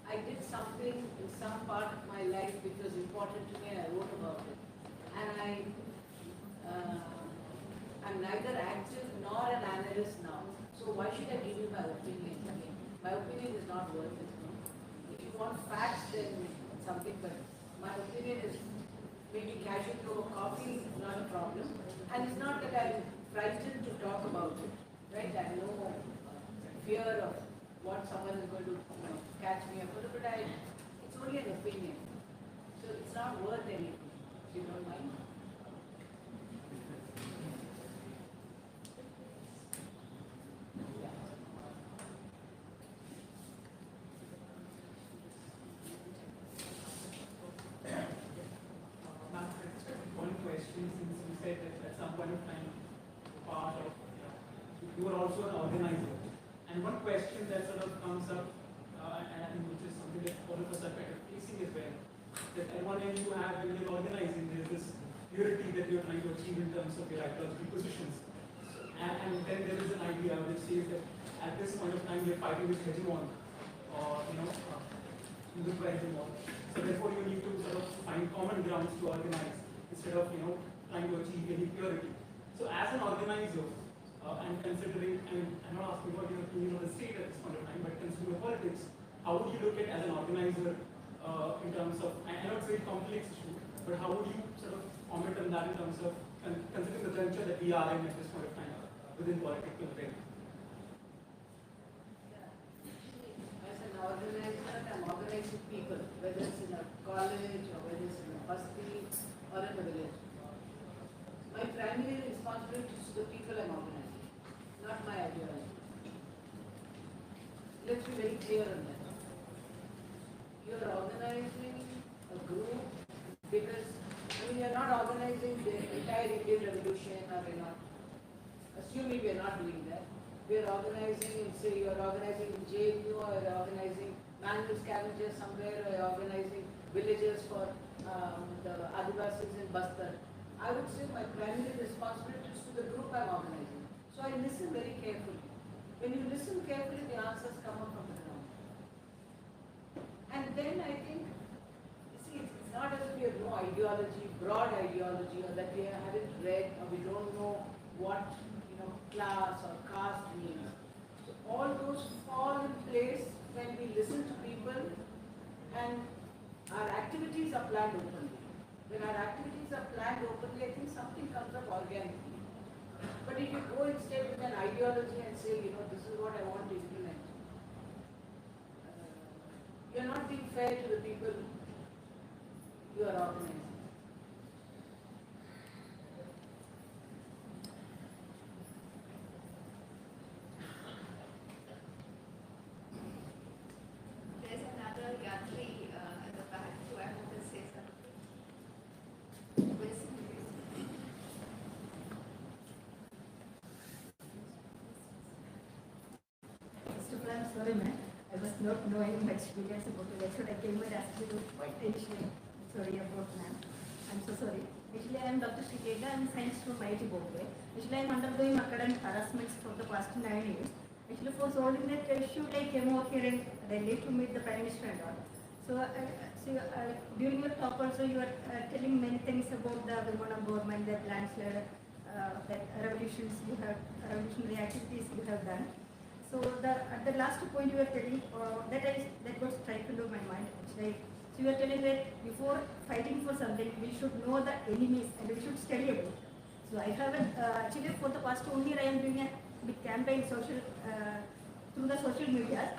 I did something in some part of my life which was important to me and I wrote about it. And I'm neither active nor an analyst now. So why should I give you my opinion? My opinion is not worth it. If you want facts, then something, but my opinion is maybe casual over coffee is not a problem. And it's not that I'm frightened to talk about it, right? I have no fear of what someone is going to catch me up with, but it's only an opinion. So it's not worth anything, if you don't mind.
One question, since you said that at some point of time, part of, you were also an organizer. And one question that sort of comes up, and I think which is something that all of us are kind of facing as well, that at one end you have, when you're organizing, there's this purity that you're trying to achieve in terms of your ideological positions. And then there is an idea which says that at this point of time you're fighting with hegemon, or, with the hegemon. So therefore you need to sort of find common grounds to organize instead of, trying to achieve any purity. So as an organizer, and considering, I'm not asking about your opinion on the state at this point of time, but considering politics, how would you look at as an organizer in terms of, I know it's a very complex issue, but how would you sort of comment on that in terms of considering the juncture that we are in at this point of time within political realm?
As an organizer, I'm organizing people, whether it's in a college or whether it's in a basti or in a village. My primary responsibility is to the people I'm organizing, not my ideology. Let's be very clear on that. You're organizing a group because, you're not organizing the entire Indian revolution, or you're not, assuming we're not doing that. We're organizing, say you're organizing in JNU, or you're organizing manual scavengers somewhere, or you're organizing villages for the Adivasis in Bastar. I would say my primary responsibility is to the group I'm organizing. So I listen very carefully. When you listen carefully, the answers come up from the ground. And then I think, you see, it's not as if we have no ideology, broad ideology, or that we haven't read, or we don't know what, class or caste means. So all those fall in place when we listen to people and our activities are planned openly. When our activities are planned openly, I think something comes up organically. But if you go instead with an ideology and say, this is what I want to implement, you're not being fair to the people you are organizing.
There's another Yatri at the back who I want to say something.
I'm sorry, ma'am. I was not knowing much details about it. That's what I came and asked you to attention. Sorry about ma'am. I'm so sorry. Actually, I am Dr. Shikega. I am science from IIT Bombay. Actually, I am undergoing academic harassments for the past 9 years. Actually, for solving that issue, I came over here in Delhi to meet the Prime Minister and all. So, during your talk also, you are telling many things about the women of government, that landslide, that revolutionary activities you have done. So at the last point you were telling, that was striking to my mind. Like, so you were telling that before fighting for something, we should know the enemies and we should study about it. So I haven't, actually for the past 1 year I am doing a big campaign through the social media.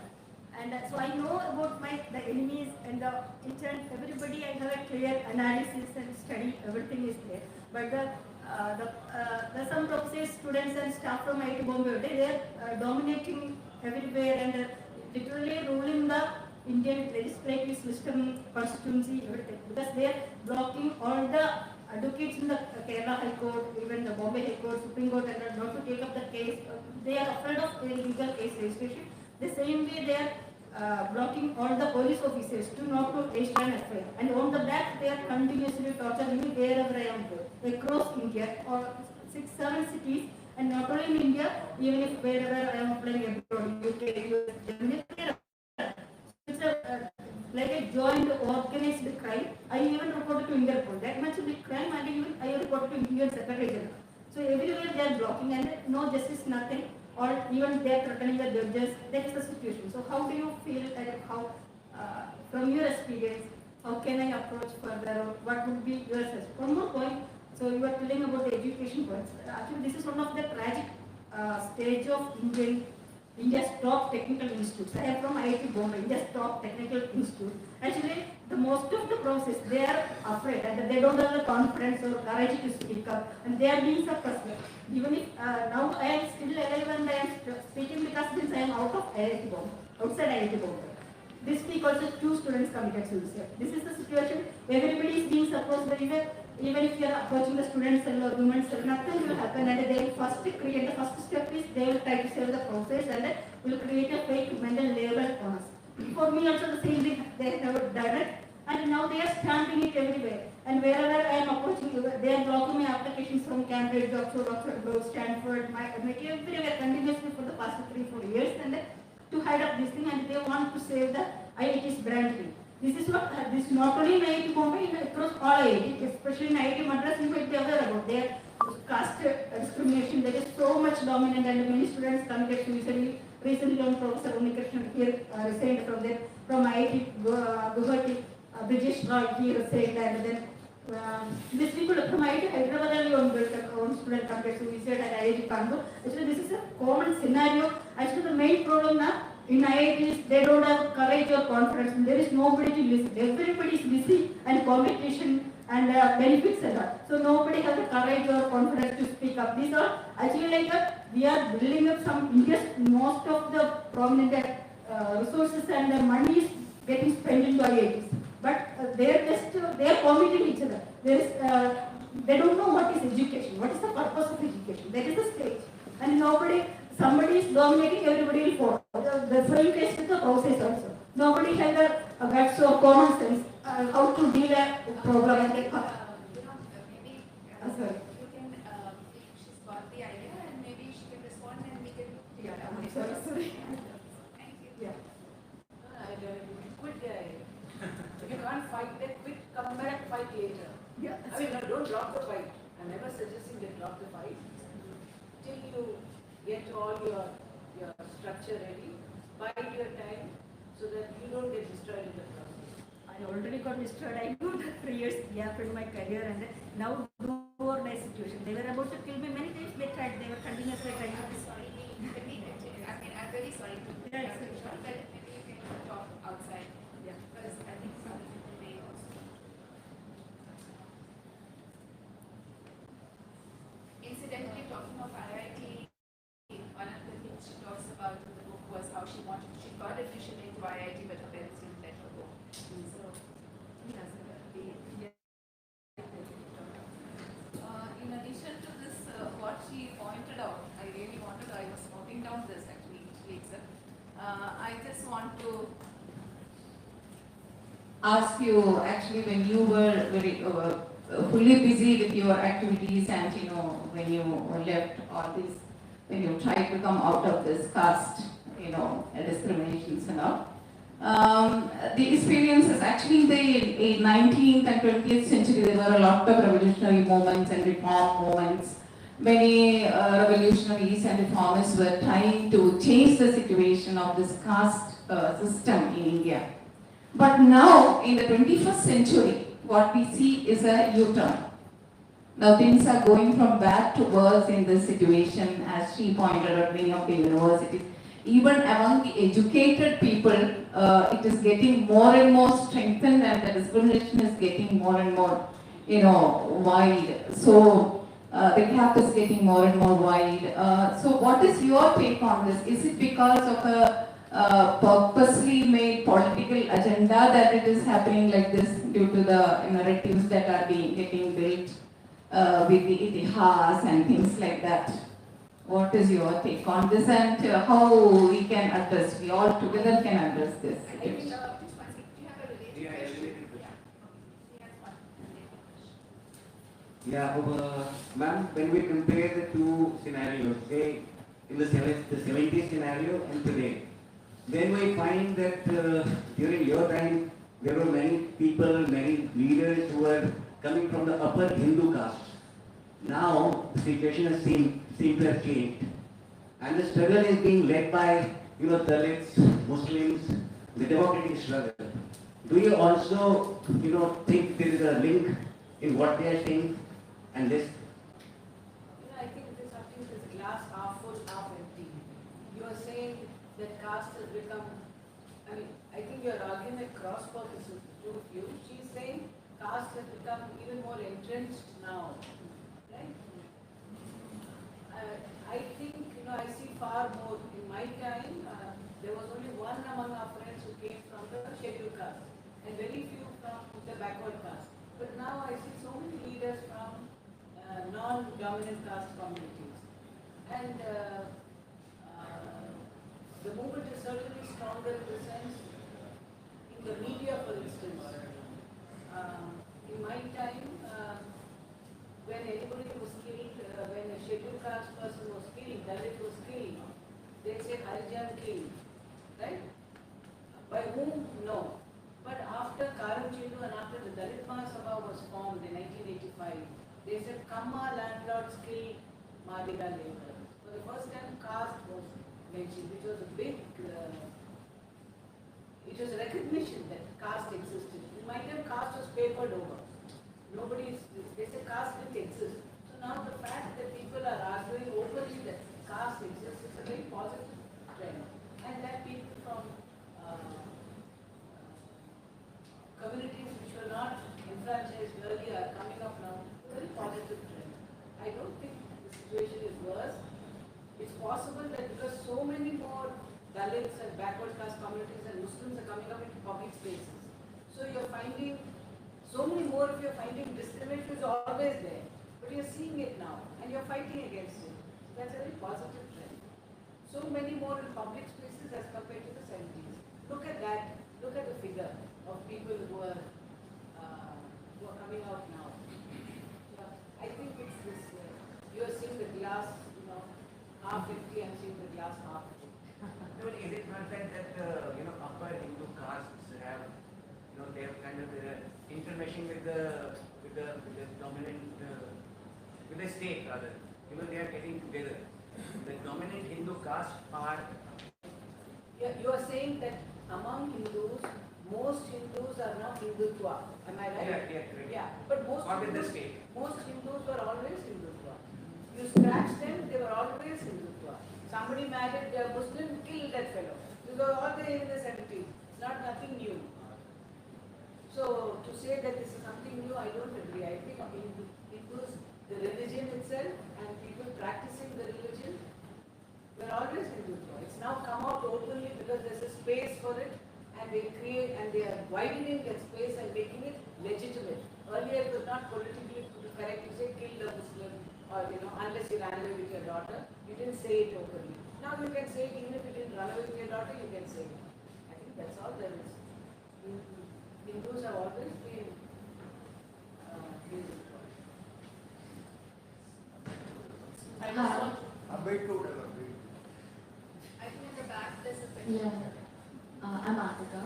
And so I know about the enemies and the intent, everybody I have a clear analysis and study, everything is there. But the some professors, students and staff from IIT Bombay, they are dominating everywhere and literally ruling the Indian legislative system, constituency, everything. Because they are blocking all the advocates in the Kerala High Court, even the Bombay High Court, Supreme Court, and not to take up the case. They are afraid of legal case registration. The same way they are blocking all the police officers to not to register an FIR. And on the back, they are continuously torturing me wherever I am there, across India, or 6-7 cities, and not only in India, even if wherever I am applying abroad, UK, US, Germany, it's like a joint organized crime. I even reported to Interpol. That much big crime, and even I reported to UN Secretary General. So everywhere they are blocking, and no justice, nothing. Or even they are threatening the judges. That is the situation. So how do you feel, how, from your experience, how can I approach further, or what would be your assessment? One more point. So you are telling about the education points. Actually, this is one of the tragic stage of India's top technical institutes. I am from IIT Bombay, India's top technical institute. Actually, the most of the process, they are afraid and they don't have the confidence or courage to speak up, and they are being suppressed. Even if now I am still alive and I am speaking, because since I am out of IIT Bombay, outside IIT Bombay. This week also 2 students committed suicide. This is the situation. Everybody is being suppressed. Even if you are approaching the student cell or women's cell, nothing will happen, and they will first create, the first step is they will try to save the process and will create a fake mental label on us. For me also the same thing, they have done it, and now they are stamping it everywhere. And wherever I am approaching, they are blocking my applications from Cambridge, Oxford, Stanford, everywhere continuously for the past 3-4 years, and to hide up this thing, and they want to save the IIT's brand name. This is not only in IIT Bombay, across all IIT, especially in IIT Madras, you might be aware about their caste discrimination that is so much dominant, and many students committed suicide. Recently, Professor Unikrishnan here resigned from IIT Guwahati, British Roy, he resigned, and then these people from IIT Hyderabad one student committed suicide at IIT Kanpur. Actually, this is a common scenario. Actually, the main problem now in IITs, they don't have courage or confidence. There is nobody to listen. Everybody is busy and competition and benefits and all. So nobody has the courage or confidence to speak up. These are actually we are building up some India's most of the prominent resources and the money is getting spent into IITs. But they are competing each other. They don't know what is education. What is the purpose of education? That is the stage. And somebody is dominating, everybody will follow. The same case with the process also. Nobody has a guts or common sense how to deal a problem and get
maybe you can, she's got the idea, and maybe she can respond and we can.
Yeah, I'm sorry.
Thank you.
Yeah.
Quit if you can't fight, then quit, come back, fight later.
Yeah.
I mean, no, don't drop the fight. I'm never suggesting that drop the fight. Till you get all your structure ready, bide your time so that you don't get destroyed in the process.
I already got destroyed. I got 3 years gap in my career, and now do or die situation. They were about to kill me many times. They tried. They were continuously trying to.
Sorry, I'm very sorry to
Yeah,
but maybe you can talk outside.
Yeah.
Because I think some people may also. Incidentally, talking of IIT, one of the things she talks about in the book was how she got admission into IIT, but her parents didn't let her go. So, in addition to this, what she pointed out, I was noting down this actually each week, sir. I just want to ask you, actually, when you were very fully busy with your activities, and when you left all this, when you tried to come out of this caste, discriminations and all. The experiences, actually in the 19th and 20th century, there were a lot of revolutionary movements and reform movements,
many revolutionaries and reformers were trying to change the situation of this caste system in India. But now, in the 21st century, what we see is a U-turn. Now things are going from bad to worse in this situation, as she pointed out, many of the universities. Even among the educated people, it is getting more and more strengthened, and the discrimination is getting more and more, wide. So the gap is getting more and more wide. So what is your take on this? Is it because of a purposely made political agenda that it is happening like this due to the narratives that are getting built with the itihas and things like that? What is your take on this, and how we can address, we all together can address this situation?
Yeah, ma'am, when we compare the two scenarios, say in the 70s scenario and today, then we find that during your time, there were many people, many leaders who were coming from the upper Hindu caste. Now, the situation has seemed to have changed. And the struggle is being led by, Dalits, Muslims, the democratic struggle. Do you also, think there is a link in what they are saying and this?
I think it is something that is glass half full, half empty. You are saying that caste has become, I think you are arguing at cross purposes, two of you. She is saying caste has become even more entrenched now. Right? I think, I see far more. In my time, there was only one among our friends who came from the scheduled caste and very few from the backward caste. But now I see so many leaders from non-dominant caste communities. And the movement is certainly stronger in the sense, in the media for instance. In my time, when anybody was killed, when a scheduled caste person was killed, Dalit was killed, they say Harijan killed, right? By whom? No. But after Karam Chindu and after the Dalit Mahasabha was formed in 1985, they said Kamma landlords killed Madiga laborers. For the first time, caste was mentioned, which was a big, it was a recognition that caste existed. In my time, caste was papered over. They said caste didn't exist. So now the fact that people are arguing openly that caste exists is a very positive trend. And that people from communities which were not enfranchised earlier are coming up now, a very positive trend. I don't think the situation is worse. It's possible that because so many more Dalits and backward caste communities and Muslims are coming up into public spaces. So you're finding so many more of you are finding discrimination is always there, but you're seeing it now and you're fighting against it. That's a very positive trend. So many more in public spaces as compared to the 70s. Look at that. Look at the figure of people who are coming out now. I think it's this. You are seeing the glass, half empty, and seeing the glass half full.
But is it not that upper Hindu castes have, they have kind of intermeshing with the dominant, with the state rather. They are getting together. The dominant Hindu caste are.
Yeah, you are saying that among Hindus, most Hindus are now Hindutva. Am I right?
Yeah.
But most
Hindus
were always Hindutva. You scratch them, they were always Hindutva. Somebody married a Muslim, killed that fellow. These were all there in the 70s. It's not nothing new. So to say that this is something new, I don't agree. I think Hindus, the religion itself and people practicing the religion were always Hindutva. It's now come out openly because there's a space for it, and they are widening that space and making it legitimate. Earlier it was not politically correct to say kill a Muslim or unless you ran away with your daughter. You didn't say it openly. Now you can say it even if you didn't run away with your daughter, you can say it. I think that's all there is. Hindus have always been Hindutva.
I think at the back there's a picture.
Yeah, I'm Atika.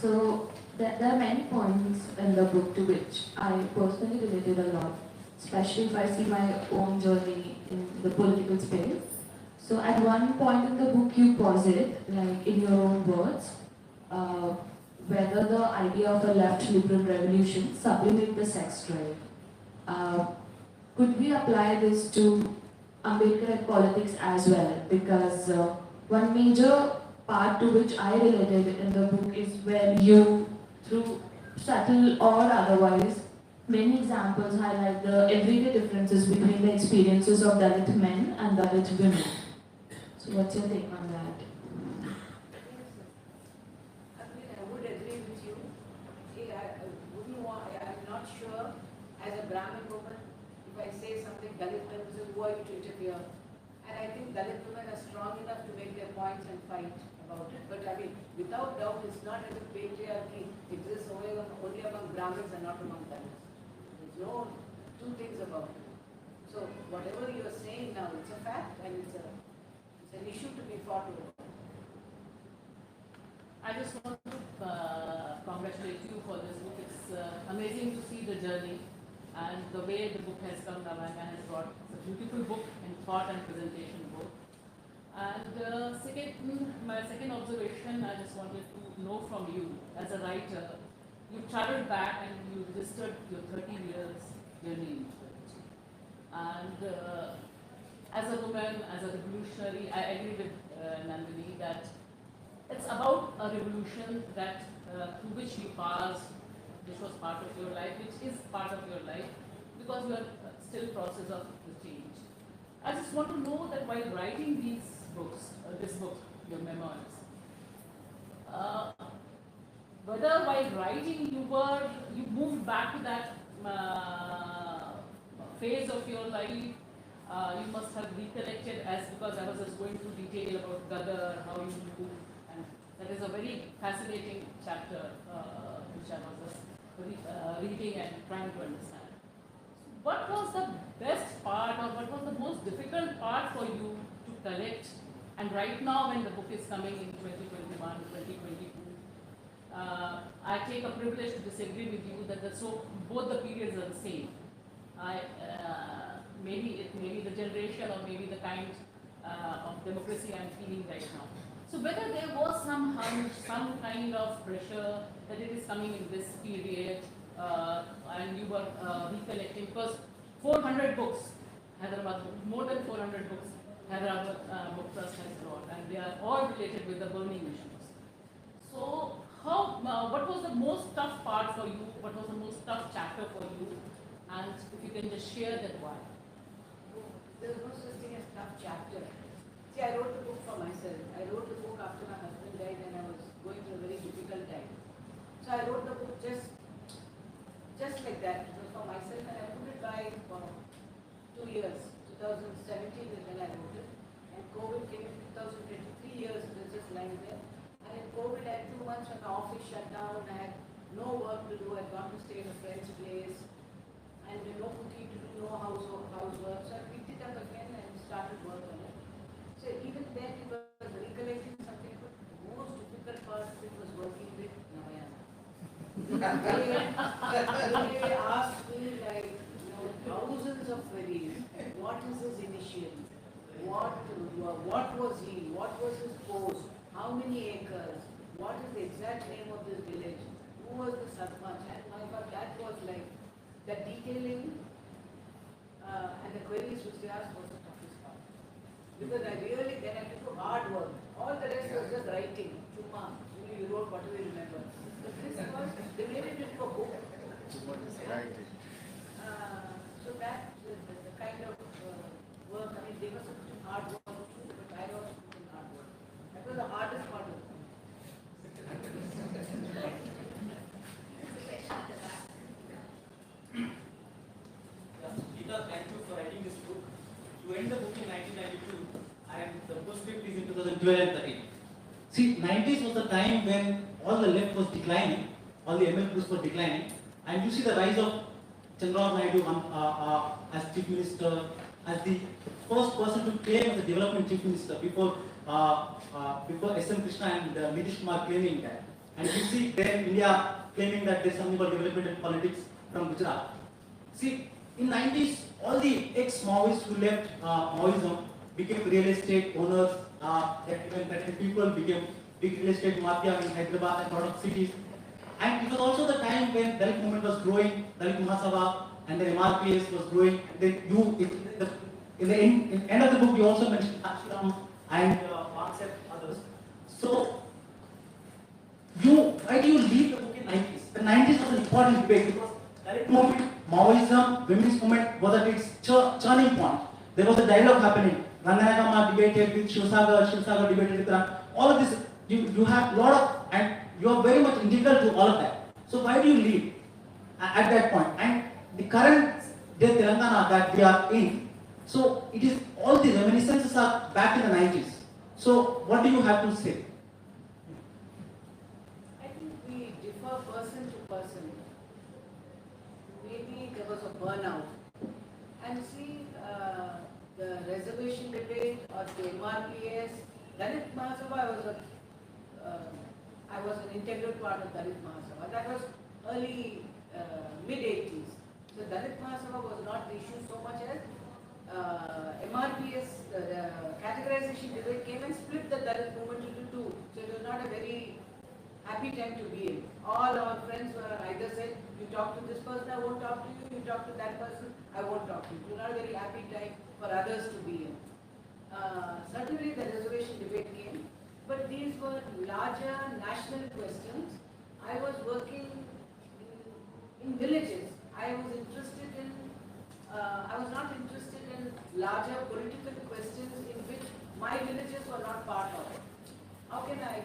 So there are many points in the book to which I personally related a lot. especially if I see my own journey in the political space. So at one point in the book you posit, like in your own words, whether the idea of a left liberal revolution sublimate the sex drive. Could we apply this to Ambedkar politics as well? Because one major part to which I related in the book is where you, through subtle or otherwise, many examples highlight the everyday differences between the experiences of Dalit men and Dalit women. So what's your take on that?
I would agree with you. I'm not sure, as a Brahmin woman, if I say something, Dalit men will say, who are you to interfere? And I think Dalit women are strong enough to make their points and fight about it. But I mean, without doubt, it's not as if patriarchy exists only among Brahmins and not among Dalits. There's no two things about it. So whatever you're saying now, it's a fact and it's an issue to be fought over.
I just want to congratulate you for this book. It's amazing to see the journey and the way the book has come. Navayana has brought. It's a beautiful book in thought and presentation both. And my second observation, I just wanted to know from you as a writer. You traveled back and you registered your 30 years journey into it. And as a woman, as a revolutionary, I agree with Nandini that it's about a revolution that through which you passed, which was part of your life, which is part of your life, because you are still process of the change. I just want to know that while writing these books, this book, your memoirs, whether while writing you moved back to that phase of your life, you must have recollected because I was just going through detail about Gadar, how you moved, and that is a very fascinating chapter which I was just reading and trying to understand. What was the best part or what was the most difficult part for you to collect? And right now when the book is coming in 2021, 2022, I take a privilege to disagree with you that both the periods are the same. Maybe the generation or maybe the kind of democracy I'm feeling right now. So whether there was some hunch, some kind of pressure that it is coming in this period, and you were recollecting, because 400 books, Hyderabad, more than 400 books, Hyderabad Book Trust has brought, and they are all related with the burning issues. So what was the most tough part for you? What was the most tough chapter for you? And if you can just share that why.
There was no such thing as tough chapter. See, I wrote the book for myself. I wrote the book after my husband died and I was going through a very difficult time. So I wrote the book just like that. It was for myself and I put it by for 2 years. 2017 is when I wrote it. And COVID came in 2023 years, it was just lying there. And in COVID I had 2 months when my office shut down. I had no work to do. I had gone to stay in a friend's place. And no cooking to do, no housework. So I picked it up again and started work on it. So even then it was recollecting something, but the most difficult part of it was working with Navayana. They asked me like, thousands of queries. What is his initial? What was he? What was his post? How many acres? What is the exact name of this village? Who was the sarpanch? And I thought that was like, the detailing and the queries which they asked was the toughest part. Because I took hard work. All the rest was just writing. Chuma. You wrote whatever you remember. But this was, they made it into a book.
Writing.
So that, the kind of work, I mean, they must have put in hard work too, but I also put in hard work. That was the hardest part of it.
Gita, thank you for writing this book. You end the book in 1992 and the postscript is in 2012 and 13. See, 90s was the time when all the left was declining, all the ML groups were declining, and you see the rise of Chandrababu Naidu as Chief Minister, as the first person to claim as the development Chief Minister before S.M. Krishna and Nitish Kumar claiming that. And you see then India claiming that there is something called development and politics from Gujarat. See, in 90s, all the ex-Maoists who left Maoism became real estate owners, even people became big real estate mafia in Hyderabad and a lot of cities. And it was also the time when Dalit movement was growing, Dalit Mahasabha, and then MRPS was growing. And then in the end of the book, you also mentioned Ashram and Marx and others. So, why do you leave the book in 90s? The 90s was an important debate because Dalit movement, Maoism, women's movement was at its turning point. There was a dialogue happening. Ranganagama debated with Shivsagar debated with Ram. All of this, you have a lot of, and you are very much integral to all of that. So why do you leave at that point? And the current day Telangana that we are in, so it is all the reminiscences are back in the 90s. So what do you have to say?
I think we differ person to person. Maybe there was a burnout. And see, the reservation debate or the MRPS, Dalit Mahasabha, I was an integral part of Dalit Mahasabha. That was early, mid-80s. So Dalit Mahasabha was not the issue so much as MRPS, the categorization debate came and split the Dalit movement into two. So it was not a very happy time to be in. All our friends were either said, you talk to this person, I won't talk to you, you talk to that person, I won't talk to you. It was not a very happy time for others to be in. Certainly the reservation debate came, but these were larger national questions. I was working in villages. I was interested in, I was not interested in larger political questions in which my villages were not part of. How can I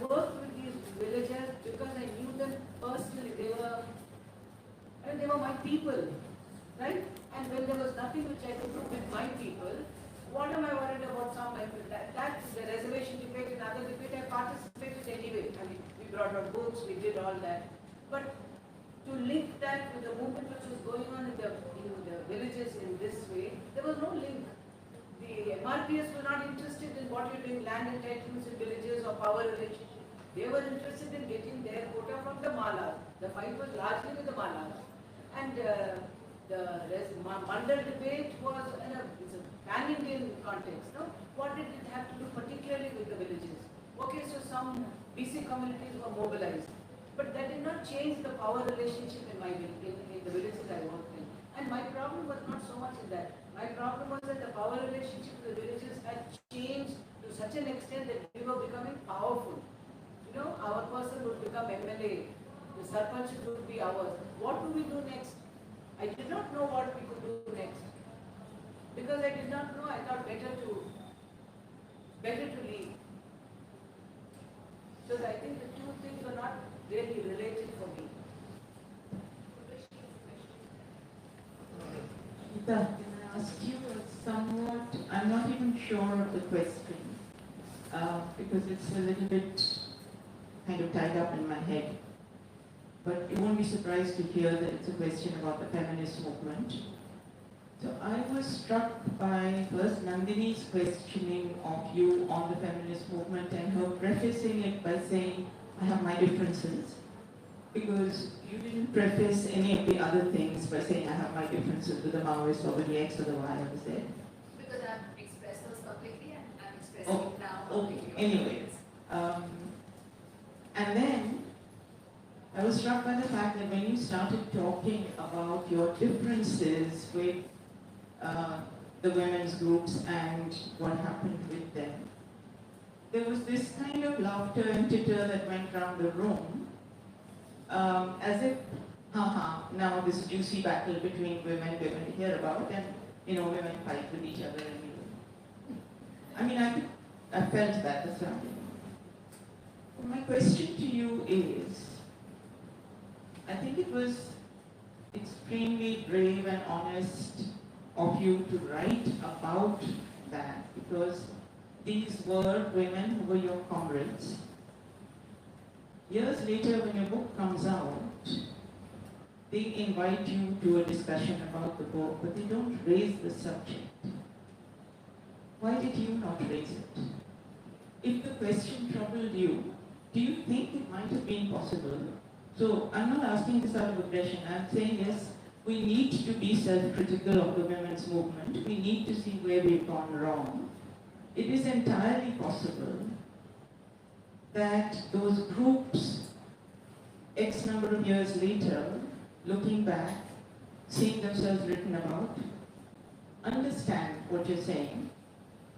worked with these villagers because I knew them personally. They were my people, right? And when there was nothing which I could do with my people, what am I worried about some people? That's the reservation debate, another debate I participated anyway. I mean, we brought out books, we did all that. But to link that with the movement which was going on in the villages in this way, there was no link. The MRPS were not interested in what you're doing, land entitlements in villages or power relationship. They were interested in getting their quota from the Malas. The fight was largely with the Malas. And the Mandal debate was it's a pan-Indian context. No? What did it have to do particularly with the villages? Okay, so some BC communities were mobilized. But that did not change the power relationship in the villages I worked in. And my problem was not so much in that. My problem was that the power relationship with the villages had changed to such an extent that we were becoming powerful. You know, our person would become MLA, the sarpanch would be ours. What do we do next? I did not know what we could do next. Because I did not know, I thought better to leave. So I think the two things were not really related for me.
Gita, can I ask you a somewhat, I'm not even sure of the question, because it's a little bit kind of tied up in my head. But you won't be surprised to hear that it's a question about the feminist movement. So I was struck by first Nandini's questioning of you on the feminist movement and her prefacing it by saying, I have my differences. Because you didn't preface any of the other things by saying I have my differences with the Maoists or with the X or the Y or the Z.
Because I've expressed those publicly and I'm expressing it now.
Okay, anyway. And then I was struck by the fact that when you started talking about your differences with the women's groups and what happened with them, there was this kind of laughter and titter that went around the room, as if, now this juicy battle between women we're going to hear about, and women fight with each other. I mean, I felt that surrounding. My question to you is, I think it was extremely brave and honest of you to write about that, because these were women who were your comrades. Years later, when your book comes out, they invite you to a discussion about the book, but they don't raise the subject. Why did you not raise it? If the question troubled you, do you think it might have been possible? So I'm not asking this out of aggression. I'm saying yes, we need to be self-critical of the women's movement. We need to see where we've gone wrong. It is entirely possible that those groups, X number of years later, looking back, seeing themselves written about, understand what you're saying,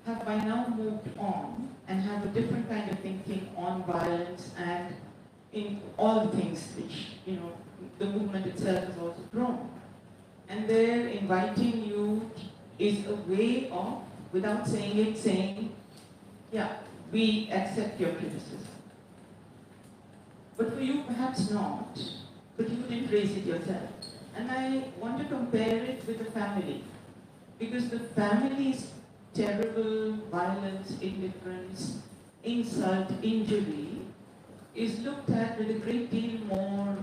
have by now moved on and have a different kind of thinking on violence and in all the things which, the movement itself has also grown. And they're inviting you is a way of, without saying it, saying, yeah, we accept your criticism. But for you, perhaps not, but you didn't raise it yourself. And I want to compare it with the family, because the family's terrible violence, indifference, insult, injury is looked at with a great deal more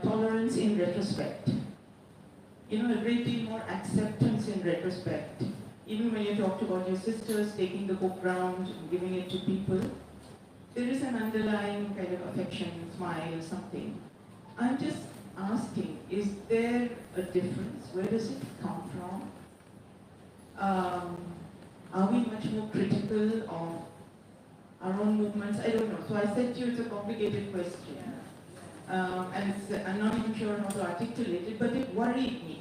tolerance in retrospect. A great deal more acceptance in retrospect. Even when you talked about your sisters taking the book round and giving it to people, there is an underlying kind of affection, smile, something. I'm just asking, is there a difference? Where does it come from? Are we much more critical of our own movements? I don't know. So I said to you it's a complicated question. And I'm not even sure how to articulate it, but it worried me.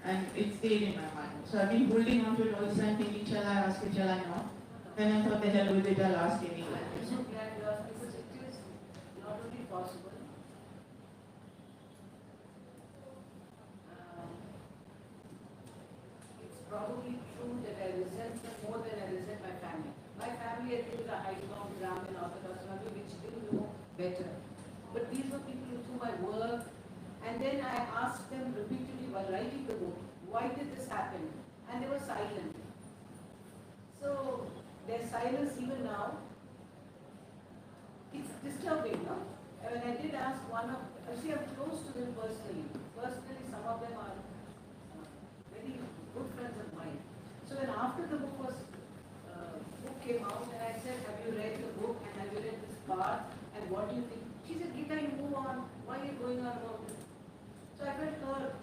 And it stayed in my mind. So I've been holding on to it all the time, thinking, shall I ask it, shall I not? Then I thought, the hell with it, I'll ask anyway.
I'm so glad you asked, because it is not only possible, it's probably true that I resent them more than I resent my family. My family, I think, is a high-bound Brahmin Orthodox family which didn't know better. But these were people who through my work, and then I asked them repeatedly while writing the book, why did this happen? And they were silent. So their silence even now, it's disturbing, no? I mean, I did ask one of, see, I'm close to them personally. Personally, some of them are very good friends of mine. So then after the book came out, and I said, have you read the book, and have you read this part, and what do you think? She said, Gita, you move on. Why are you going on about this? So I felt hurt.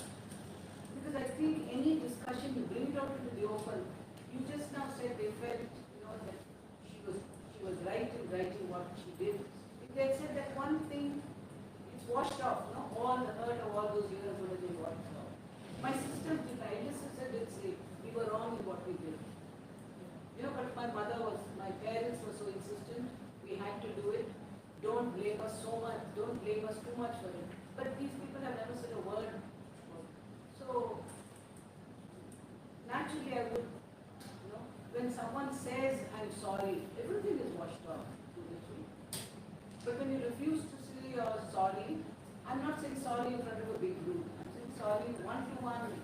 Because I think any discussion, you bring it out into the open. You just now said they felt, that she was right in writing what she did. If they had said that one thing, it's washed off, all the hurt of all those years would have been washed off. My sister did, my elder sister did say, we were wrong in what we did. But my parents were so insistent, we had to do it. Don't blame us so much, don't blame us too much for it. But these people have never said a word. So, naturally I would, when someone says, I'm sorry, everything is washed off. But when you refuse to say you're sorry, I'm not saying sorry in front of a big group. I'm saying sorry one-to-one,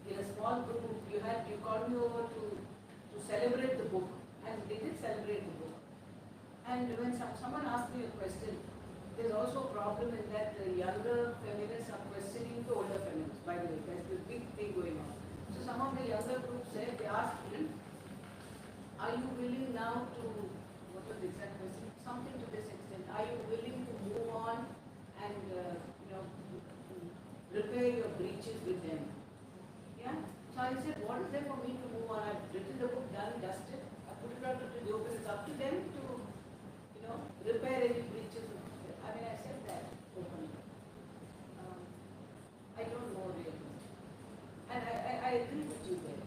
in a small group. You called me over to celebrate the book, and they did celebrate the book. And when someone asked me a question, there's also a problem in that the younger feminists are questioning the older feminists, by the way. There's this big thing going on. So some of the younger groups said, they asked me, are you willing now to, what was the exact question? Something to this extent. Are you willing to move on and, repair your breaches with them? Yeah? So I said, what is there for me to move on? I've written the book, done, dusted. I put it out to the open. It's up to them to, repair any breaches. I mean, I said that openly. I don't know really. And I agree with you there.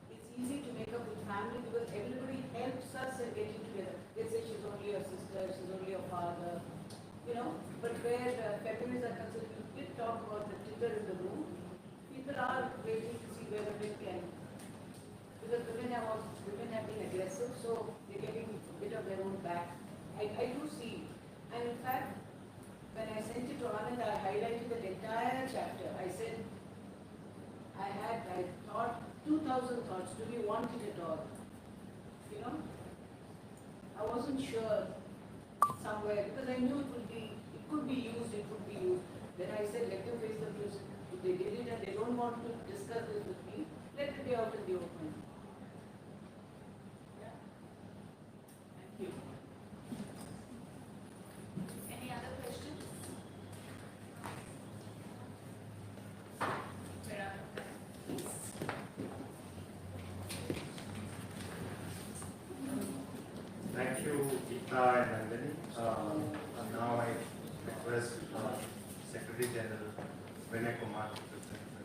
It's easy to make up with family because everybody helps us in getting together. They say she's only your sister, she's only your father. But where feminists are concerned, we did talk about the trigger in the room. People are waiting to see whether they can. Because women have been aggressive, so they're getting a bit of their own back. I do see. And in fact, when I sent it to Anand, I highlighted that entire chapter. I said, I thought 2,000 thoughts. Do we want it at all? I wasn't sure somewhere because I knew it could be used. Then I said, let them face the truth. If they did it and they don't want to discuss this with me, let it be out in the open. Yeah. Thank you.
Any other questions?
Gita and Nandini. Now I request Secretary General Vinay Kumar to present the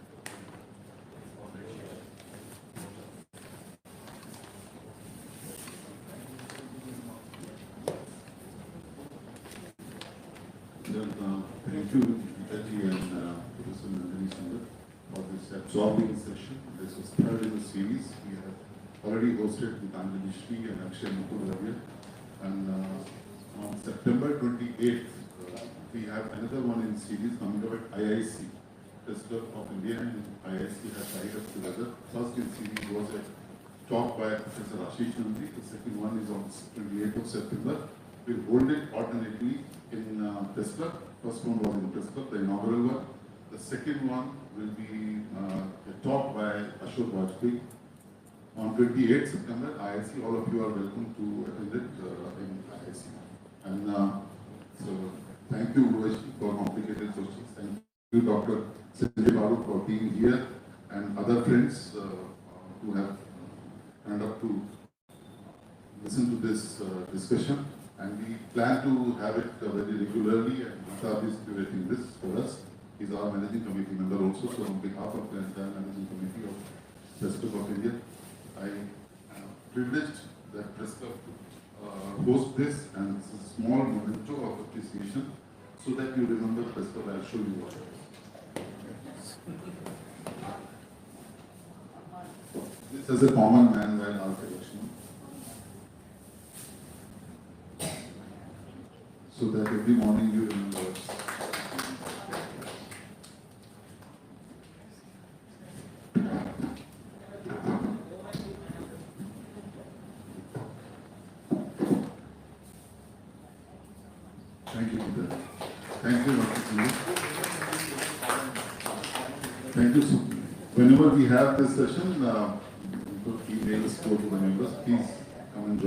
Thank you, Gita and Professor Nandini Sundar, for this absorbing session. This was third in the series. We have already hosted with Nandini Shri and Akshay Mukul earlier. And on September 28th, we have another one in series coming up at IIC. President of India and IIC have tied up together. First in series was a talk by Professor Ashish Nandri. The second one is on 28th of September. We'll hold it alternately in Press Club. First one was in Press Club, the inaugural one. The second one will be a talk by Ashok Vajpayee. On 28th September, IIC, all of you are welcome to attend it in IIC. And so, thank you, Rohit, for complicated questions. Thank you, Dr. Sanjay Babu, for being here, and other friends who have turned up to listen to this discussion. And we plan to have it very regularly, and Gita is curating this for us. He's our managing committee member also, so on behalf of the entire managing committee of Press Club of India, I am privileged that Press Club to host this, and it's a small memento of appreciation, so that you remember Press Club. I'll show you what it is. This is a common man by our collection, so that every morning you remember. Thank you, Peter. Thank you, Dr. Sundar. Thank you. So, whenever we have this session, emails go to the members. Please come and join.